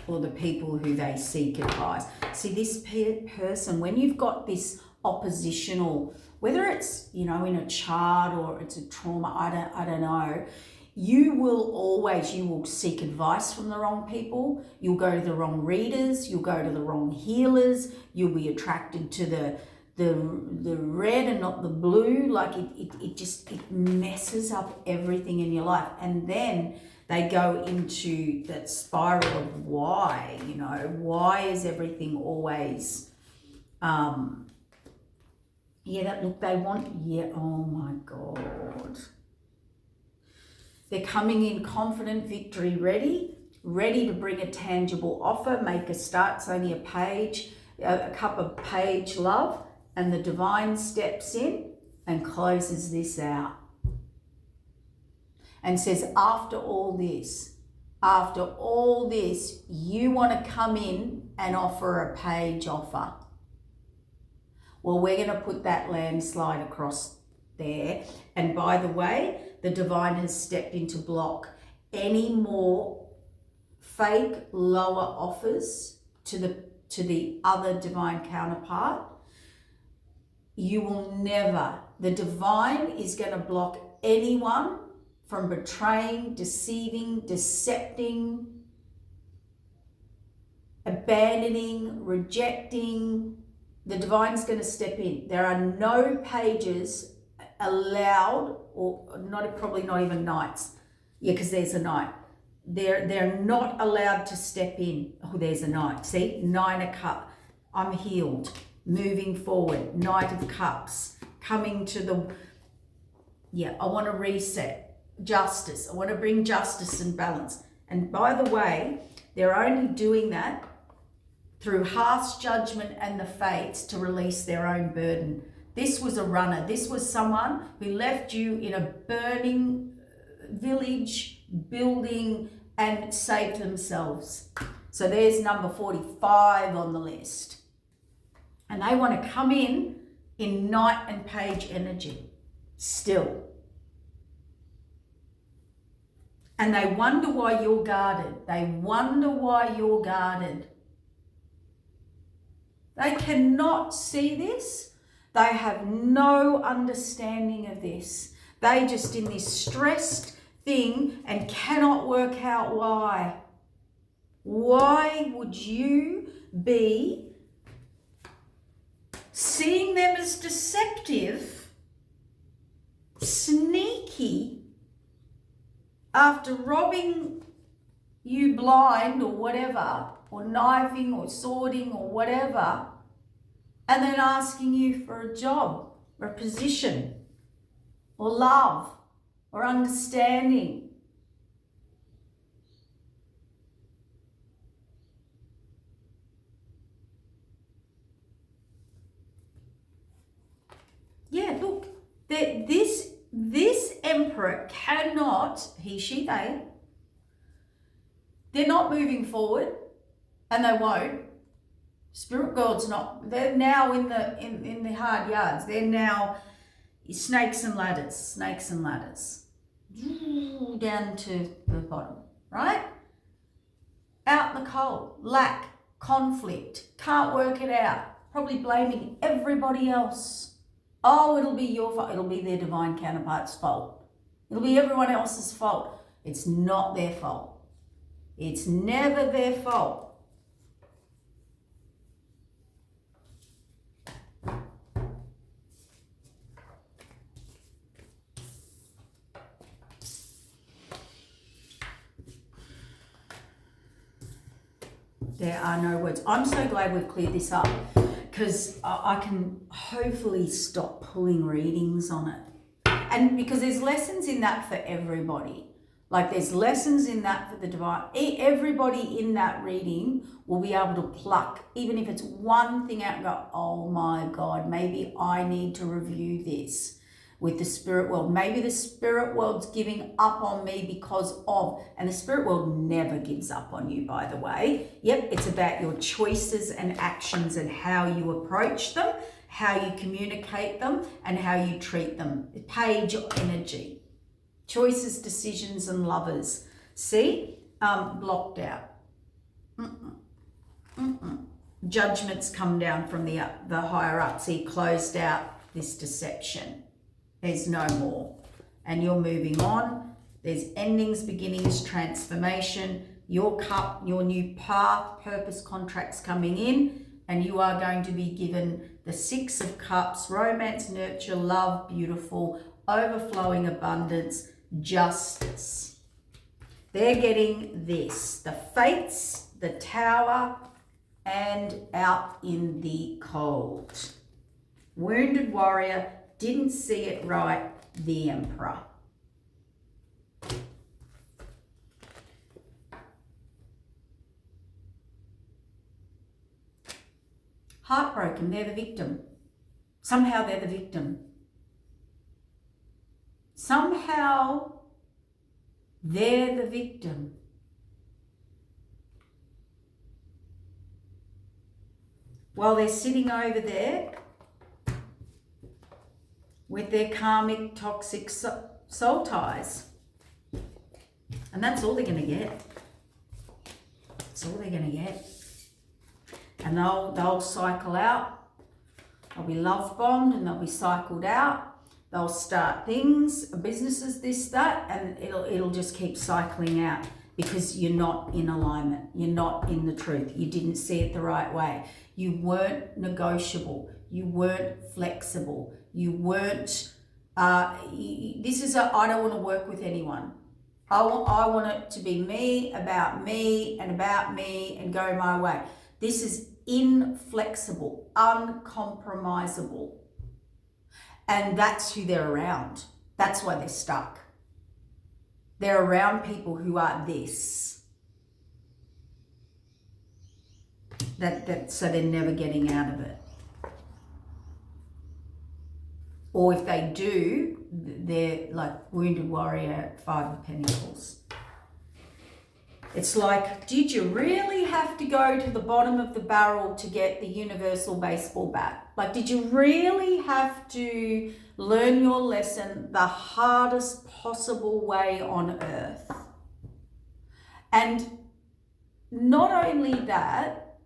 or the people who they seek advice. See, this person, when you've got this oppositional, whether it's, you know, in a chart or it's a trauma, I don't know, you will seek advice from the wrong people. You'll go to the wrong readers. You'll go to the wrong healers. You'll be attracted to the red and not the blue. Like it messes up everything in your life. And then they go into that spiral of why, you know, why is everything always, they want, oh my God. They're coming in confident, victory ready to bring a tangible offer, make a start. It's only a page, a cup of page love, and the divine steps in and closes this out. And says, after all this, you want to come in and offer a page offer. Well, we're going to put that landslide across there. And by the way, the divine has stepped in to block any more fake lower offers to the other divine counterpart. You will never, the divine is going to block anyone from betraying, deceiving, decepting, abandoning, rejecting. The divine's going to step in. There are no pages allowed, or probably not even knights. Yeah, because there's a knight. They're not allowed to step in. Oh, there's a knight. See, 9 of Cups. I'm healed. Moving forward. Knight of Cups. Coming to the, I want to reset. Justice. I want to bring justice and balance. And by the way, they're only doing that through harsh judgment and the fates to release their own burden. This was a runner. This was someone who left you in a burning village, building, and saved themselves. So there's number 45 on the list. And they want to come in Knight and Page energy still. And they wonder why you're guarded. They wonder why you're guarded. They cannot see this. They have no understanding of this. They just in this stressed thing and cannot work out why. Why would you be seeing them as deceptive, sneaky, after robbing you blind or whatever, or knifing or swording or whatever, and then asking you for a job or a position or love or understanding? Yeah, look, this emperor cannot, he, she, they're not moving forward, and they won't. Spirit world's not. They're now in the hard yards. They're now snakes and ladders, down to the bottom, right? Out in the cold, lack, conflict, can't work it out, probably blaming everybody else. Oh, it'll be your fault. It'll be their divine counterpart's fault. It'll be everyone else's fault. It's not their fault. It's never their fault. There are no words. I'm so glad we've cleared this up, because I can hopefully stop pulling readings on it. And because there's lessons in that for everybody. Like there's lessons in that for the divine. Everybody in that reading will be able to pluck, even if it's one thing out and go, oh my God, maybe I need to review this with the spirit world. Maybe the spirit world's giving up on me because of, and the spirit world never gives up on you, by the way. Yep, it's about your choices and actions and how you approach them, how you communicate them, and how you treat them. Page energy. Choices, decisions, and lovers. See? Blocked out. Judgments come down from the higher ups. He closed out this deception. There's no more. And you're moving on. There's endings, beginnings, transformation. Your cup, your new path, purpose, contracts coming in. And you are going to be given the 6 of Cups, romance, nurture, love, beautiful, overflowing abundance, justice. They're getting this, the Fates, the Tower, and out in the cold. Wounded warrior, didn't see it right, the Emperor. Heartbroken, they're the victim. Somehow they're the victim. Somehow they're the victim. While they're sitting over there with their karmic, toxic soul ties. And that's all they're going to get. That's all they're going to get. And they'll cycle out. They'll be love bombed and they'll be cycled out. They'll start things, businesses, this, that, and it'll just keep cycling out because you're not in alignment. You're not in the truth. You didn't see it the right way. You weren't negotiable. You weren't flexible. You weren't, this is I don't want to work with anyone. I want it to be me, and about me, and go my way. This is inflexible, uncompromisable. And that's who they're around. That's why they're stuck. They're around people who are this. So they're never getting out of it. Or if they do, they're like wounded warrior, 5 of Pentacles. It's like, did you really have to go to the bottom of the barrel to get the universal baseball bat? Like, did you really have to learn your lesson the hardest possible way on earth? And not only that,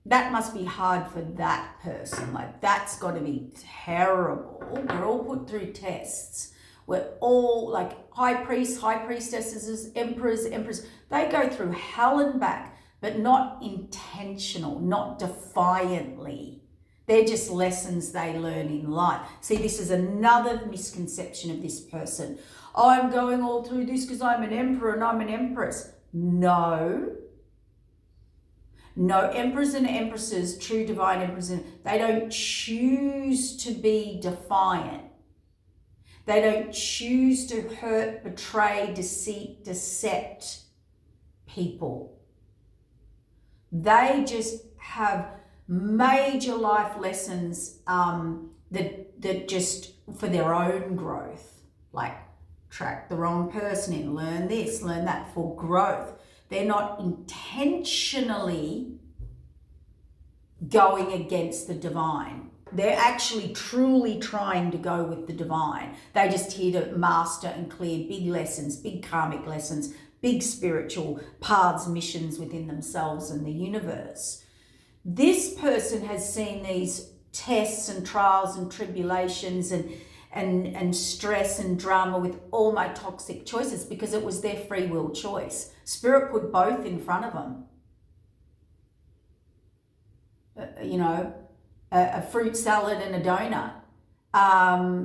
that must be hard for that person. Like, that's got to be terrible. We're all put through tests. We're all like high priests, high priestesses, emperors. They go through hell and back, but not intentional, not defiantly. They're just lessons they learn in life. See, this is another misconception of this person. Oh, I'm going all through this because I'm an emperor and I'm an empress. No, emperors and empresses, true divine emperors, they don't choose to be defiant. They don't choose to hurt, betray, deceit, decept people. They just have major life lessons that just for their own growth, like track the wrong person in, learn this, learn that for growth. They're not intentionally going against the divine. They're actually truly trying to go with the divine. They just here to master and clear big lessons, big karmic lessons, big spiritual paths, missions within themselves and the universe. This person has seen these tests and trials and tribulations and stress and drama with all my toxic choices because it was their free will choice. Spirit put both in front of them. A fruit salad and a donut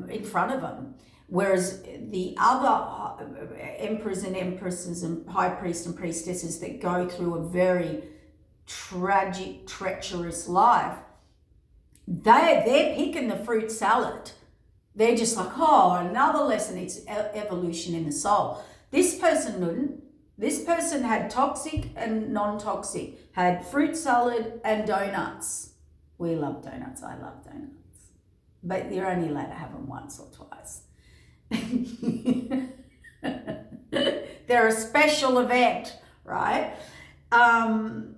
in front of them. Whereas the other emperors and empresses and high priests and priestesses that go through a very tragic, treacherous life, they're picking the fruit salad. They're just like, oh, another lesson. It's evolution in the soul. This person didn't. This person had toxic and non-toxic, had fruit salad and donuts. We love donuts. I love donuts. But you're only allowed to have them once or twice. They're a special event, right? Though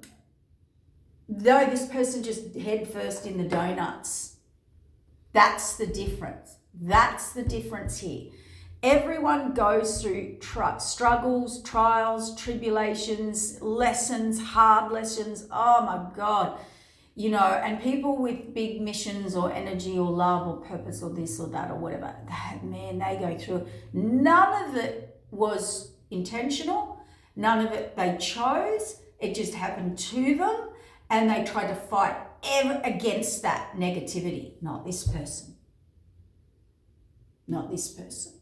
this person just head first in the donuts. That's the difference. That's the difference here. Everyone goes through struggles, trials, tribulations, lessons, hard lessons. Oh my God. You know, and people with big missions or energy or love or purpose or this or that or whatever, man, they go through it. None of it was intentional. None of it they chose. It just happened to them, and they tried to fight against that negativity. Not this person. Not this person.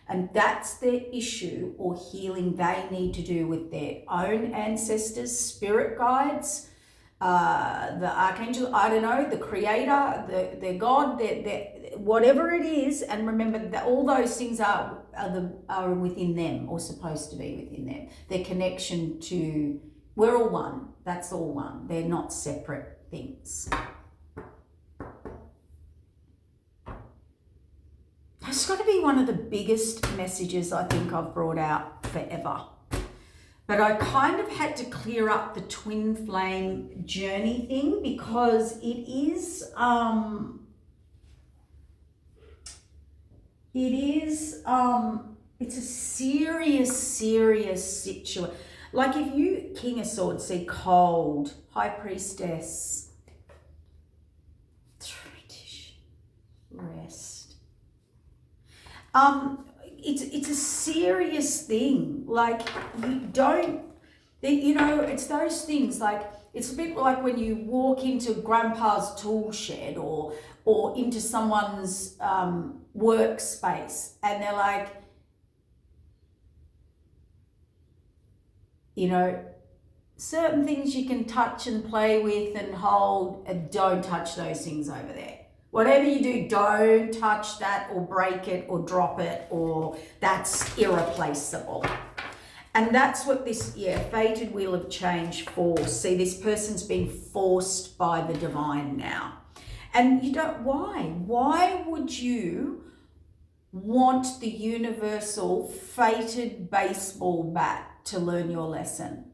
And that's their issue or healing they need to do with their own ancestors, spirit guides, the archangel, I don't know, the creator, the God, whatever it is. And remember that all those things are within them, or supposed to be within them. Their connection to, we're all one. That's all one. They're not separate things. That's got to be one of the biggest messages I think I've brought out forever. But I kind of had to clear up the twin flame journey thing, because it's a serious situation. Like if you, King of Swords, see cold, High Priestess, rest. It's a serious thing. Like it's those things, like it's a bit like when you walk into grandpa's tool shed or into someone's workspace, and they're like, certain things you can touch and play with and hold, and don't touch those things over there. Whatever you do, don't touch that or break it or drop it, or that's irreplaceable. And that's what this, fated wheel of change force. See, this person's being forced by the divine now. And why would you want the universal fated baseball bat to learn your lesson?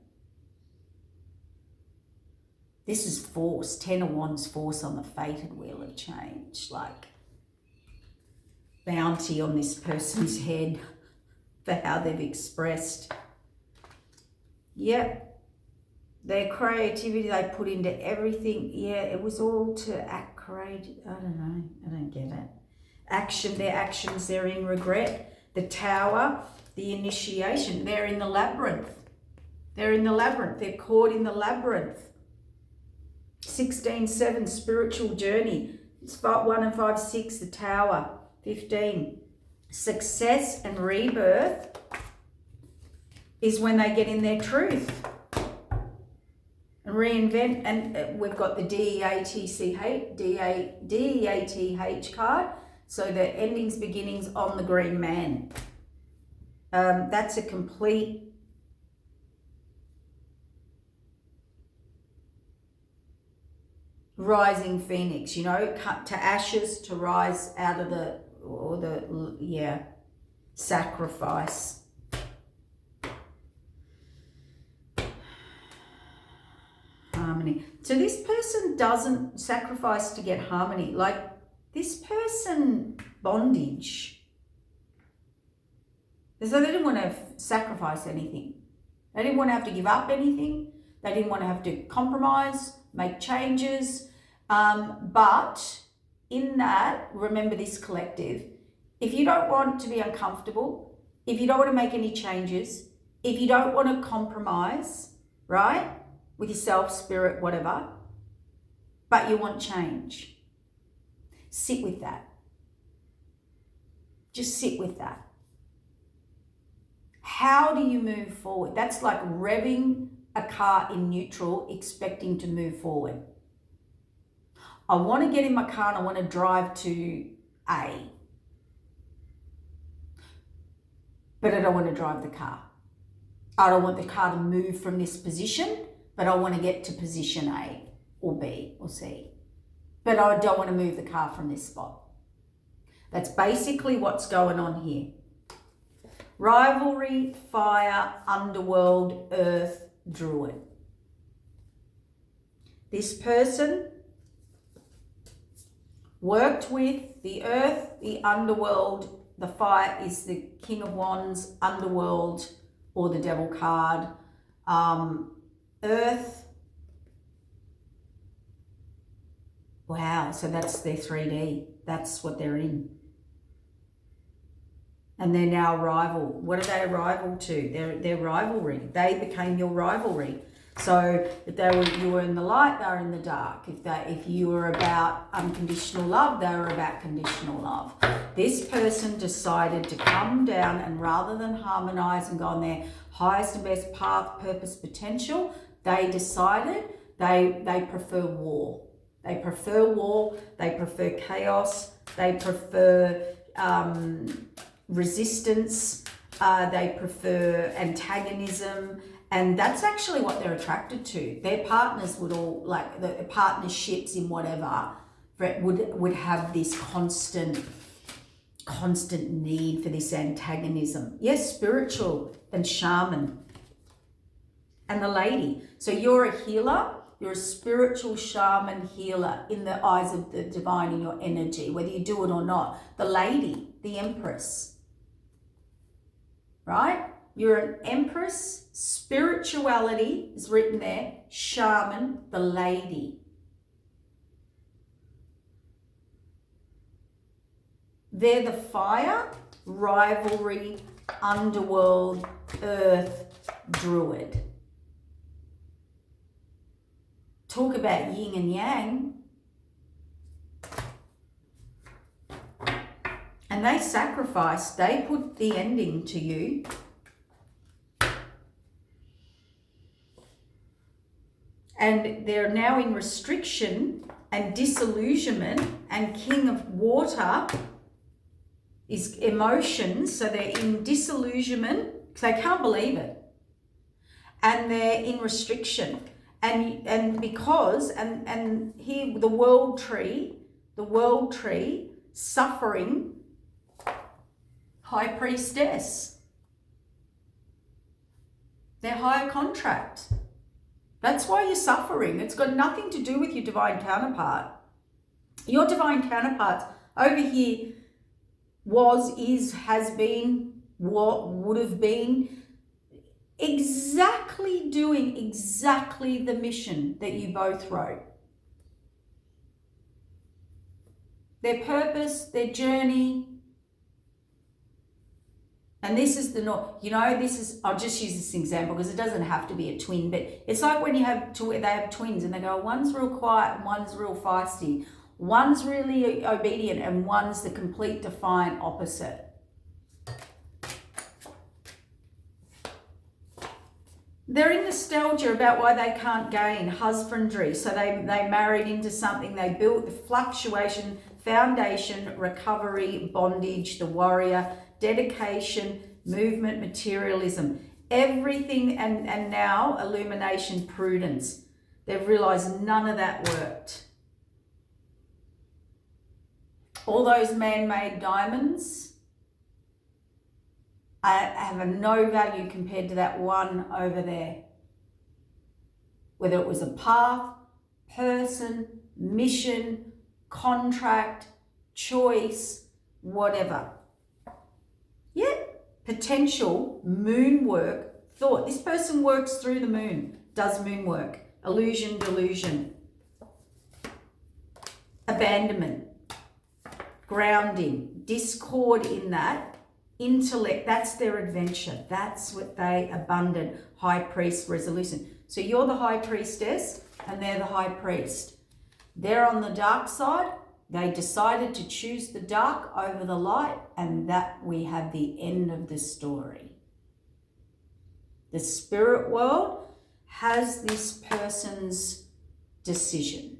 This is force, 10 of Wands force on the fated wheel of change, like bounty on this person's head for how they've expressed. Yep, their creativity they put into everything. Yeah, it was all to act courageous. I don't know, I don't get it. Their actions, they're in regret. The Tower, the initiation, they're in the labyrinth. They're caught in the labyrinth. 16-7, spiritual journey. It's 1 and 5, 6, the Tower. 15, success and rebirth is when they get in their truth and reinvent. And we've got the DEATH card. So the endings, beginnings on the green man. That's a complete rising phoenix, cut to ashes to rise out of sacrifice. Harmony. So this person doesn't sacrifice to get harmony. Like this person, bondage. So they didn't want to sacrifice anything. They didn't want to have to give up anything. They didn't want to have to compromise, make changes. But in that, remember this collective, if you don't want to be uncomfortable, if you don't want to make any changes, if you don't want to compromise, right, with yourself, spirit, whatever, but you want change, sit with that. Just sit with that. How do you move forward? That's like revving a car in neutral, expecting to move forward. I want to get in my car and I want to drive to A. But I don't want to drive the car. I don't want the car to move from this position, but I want to get to position A or B or C. But I don't want to move the car from this spot. That's basically what's going on here. Rivalry, fire, underworld, earth, druid. This person worked with the earth, the underworld, the fire is the King of Wands, underworld, or the Devil card. Earth. Wow, so that's their 3D. That's what they're in. And they're now rival. What are they a rival to? They're rivalry. They became your rivalry. So if you were in the light, they were in the dark. If you were about unconditional love, they were about conditional love. This person decided to come down, and rather than harmonize and go on their highest and best path, purpose, potential, they decided they prefer war. They prefer war. They prefer chaos. They prefer resistance. They prefer antagonism. And that's actually what they're attracted to. Their partners would all, like the partnerships in whatever, would have this constant need for this antagonism. Yes, spiritual and shaman. And the lady. So you're a healer. You're a spiritual shaman healer in the eyes of the divine in your energy, whether you do it or not. The lady, the empress. Right? You're an empress, spirituality is written there, shaman, the lady. They're the fire, rivalry, underworld, earth, druid. Talk about yin and yang. And they sacrificed, they put the ending to you. And they're now in restriction and disillusionment, and King of Water is emotions. So they're in disillusionment because they can't believe it. And they're in restriction. And because, and here the world tree, suffering, high priestess. They're higher contract. That's why you're suffering. It's got nothing to do with your divine counterpart. Your divine counterparts over here was, is, has been, what would have been, exactly doing exactly the mission that you both wrote. Their purpose, their journey. And this is I'll just use this example because it doesn't have to be a twin, but it's like when they have twins and they go, one's real quiet and one's real feisty. One's really obedient and one's the complete defiant opposite. They're in nostalgia about why they can't gain husbandry. So they married into something, they built the fluctuation, foundation, recovery, bondage, the warrior, dedication, movement, materialism, everything, and now illumination, prudence. They've realized none of that worked. All those man-made diamonds have no value compared to that one over there. Whether it was a path, person, mission, contract, choice, whatever. Yeah, potential, moon work, thought. This person works through the moon, does moon work, illusion, delusion, abandonment, grounding, discord in that, intellect, that's their adventure. That's what they abundant, high priest, resolution. So you're the high priestess and they're the high priest. They're on the dark side. They decided to choose the dark over the light, and that we have the end of the story. The spirit world has this person's decision.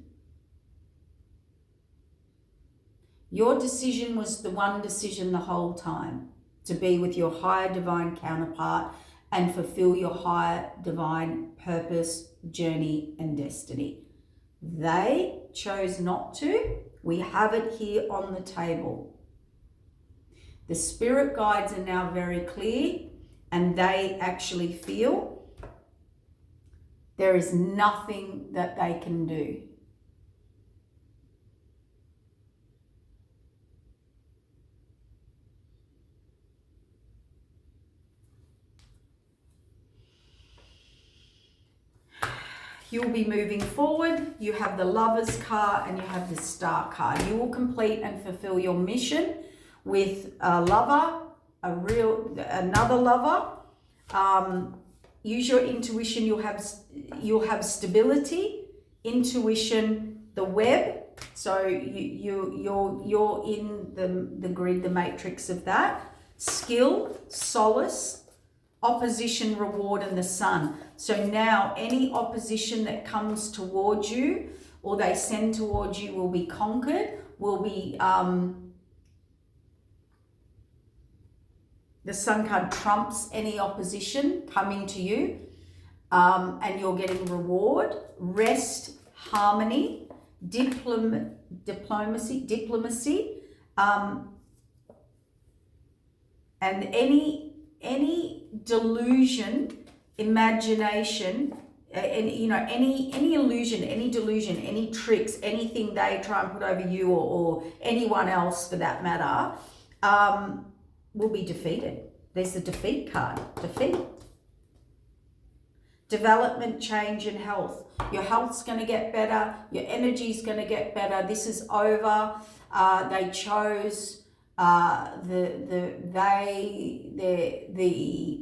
Your decision was the one decision the whole time, to be with your higher divine counterpart and fulfill your higher divine purpose, journey, and destiny. They chose not to. We have it here on the table. The spirit guides are now very clear, and they actually feel there is nothing that they can do. You'll be moving forward. You have the Lover's card and you have the Star card. You will complete and fulfill your mission with a lover, another lover. Use your intuition. You'll have stability, intuition, the web. So you're in the grid, the matrix of that. Skill, solace, opposition, reward, and the Sun. So now any opposition that comes towards you or they send towards you will be conquered, will be the Sun card trumps any opposition coming to you, and you're getting reward, rest, harmony, diplomacy, and any delusion, imagination, and any illusion, any delusion, any tricks, anything they try and put over you or anyone else for that matter, will be defeated. There's the defeat card. Defeat. Development, change, and health. Your health's going to get better. Your energy's going to get better. This is over. They chose the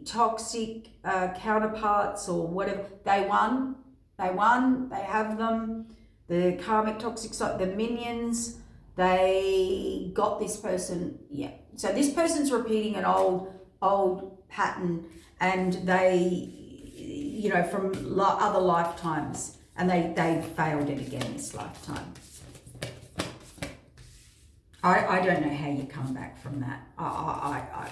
toxic counterparts or whatever. They won. They have them. The karmic toxic side, the minions. They got this person. Yeah. So this person's repeating an old pattern, and they, from other lifetimes, and they failed it again this lifetime. I don't know how you come back from that. I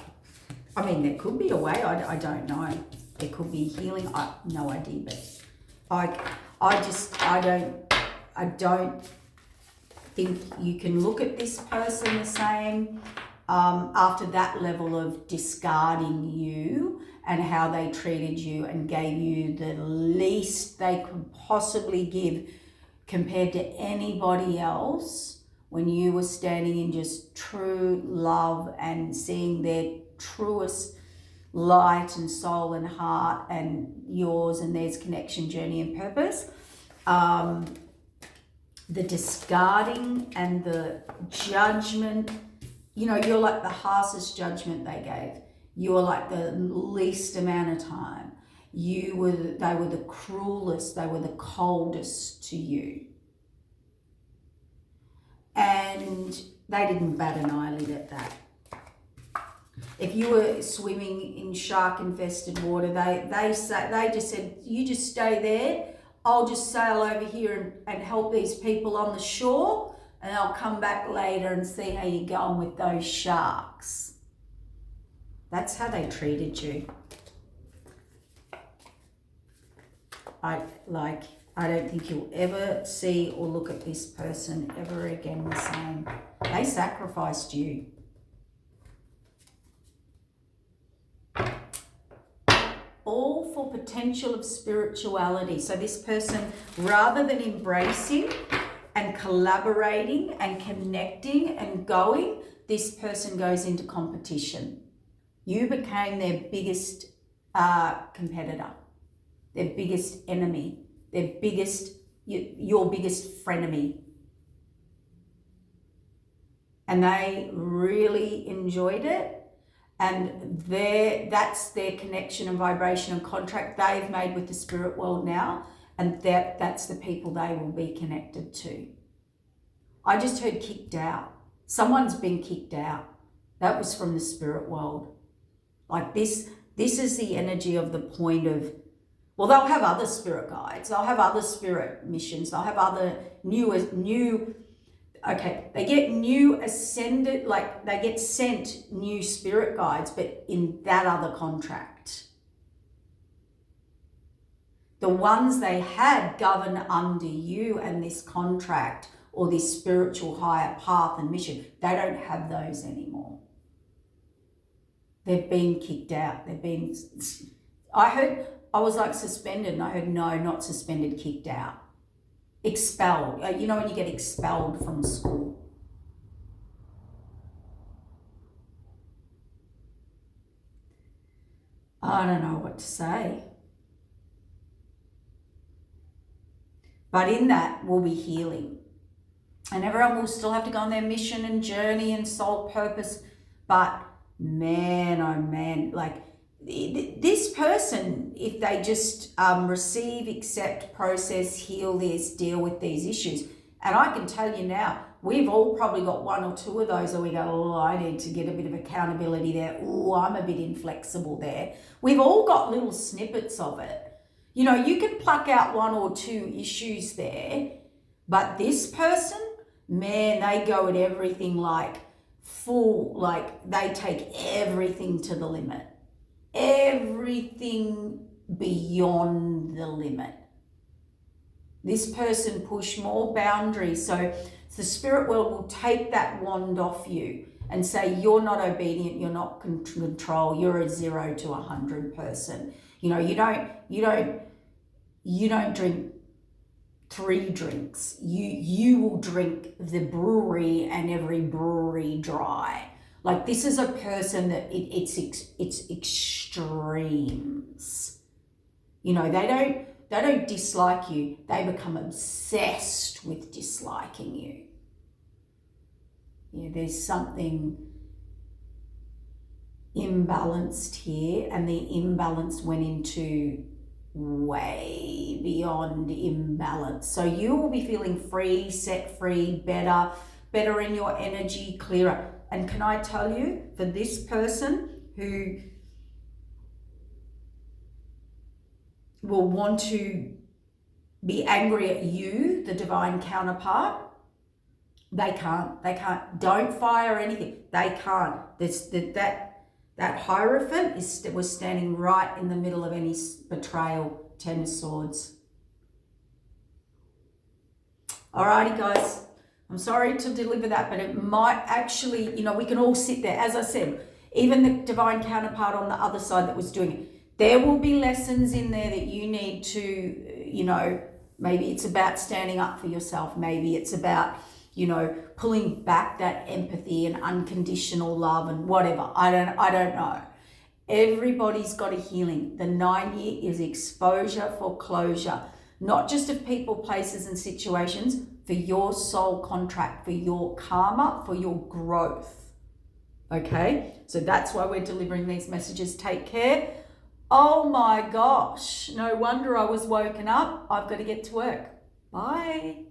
mean, there could be a way. I don't know. There could be healing. No idea. But I don't think you can look at this person the same after that level of discarding you and how they treated you and gave you the least they could possibly give compared to anybody else, when you were standing in just true love and seeing their truest light and soul and heart and yours and theirs connection, journey and purpose. The discarding and the judgment, you're like the harshest judgment they gave. You were like the least amount of time. They were the cruelest, they were the coldest to you. And they didn't bat an eyelid at that. If you were swimming in shark-infested water, they just said, you just stay there. I'll just sail over here and help these people on the shore, and I'll come back later and see how you're going with those sharks. That's how they treated you. I don't think you'll ever see or look at this person ever again the same. They sacrificed you. All for potential of spirituality. So this person, rather than embracing and collaborating and connecting and going, this person goes into competition. You became their biggest competitor, their biggest enemy, your biggest frenemy. And they really enjoyed it. And that's their connection and vibration and contract they've made with the spirit world now. And that's the people they will be connected to. I just heard kicked out. Someone's been kicked out. That was from the spirit world. Like this is the energy of the point of, well, they'll have other spirit guides. They'll have other spirit missions. They'll have other they get new ascended, like they get sent new spirit guides, but in that other contract. The ones they had govern under you and this contract or this spiritual higher path and mission, they don't have those anymore. They've been kicked out. I was like suspended, and I heard no, not suspended, kicked out. Expelled. When you get expelled from school. I don't know what to say. But in that will be healing. And everyone will still have to go on their mission and journey and soul purpose. But man, oh man, like this person, if they just receive, accept, process, heal this, deal with these issues. And I can tell you now, we've all probably got one or two of those where we go, oh, I need to get a bit of accountability there. Oh, I'm a bit inflexible there. We've all got little snippets of it. You know, you can pluck out one or two issues there, but this person, man, they go at everything like full, like they take everything to the limit. Everything beyond the limit. This person push more boundaries. So the spirit world will take that wand off you and say, you're not obedient, you're not control, you're a 0 to 100 person. You know, you don't drink 3 drinks. You will drink the brewery and every brewery dry. Like, this is a person that it's extremes. You know, they don't dislike you. They become obsessed with disliking you. Yeah, there's something imbalanced here, and the imbalance went into way beyond imbalance. So you will be feeling free, set free, better in your energy, clearer. And can I tell you, for this person who will want to be angry at you, the divine counterpart, they can't. Don't fire anything. They can't. That Hierophant was standing right in the middle of any betrayal. 10 of Swords. Alrighty, guys. I'm sorry to deliver that, but it might actually, you know, we can all sit there. As I said, even the divine counterpart on the other side that was doing it, there will be lessons in there that you need to, you know, maybe it's about standing up for yourself. Maybe it's about, you know, pulling back that empathy and unconditional love and whatever. I don't know. Everybody's got a healing. The 9 year is exposure for closure, not just of people, places, and situations, for your soul contract, for your karma, for your growth. Okay? So that's why we're delivering these messages. Take care. Oh my gosh. No wonder I was woken up. I've got to get to work. Bye.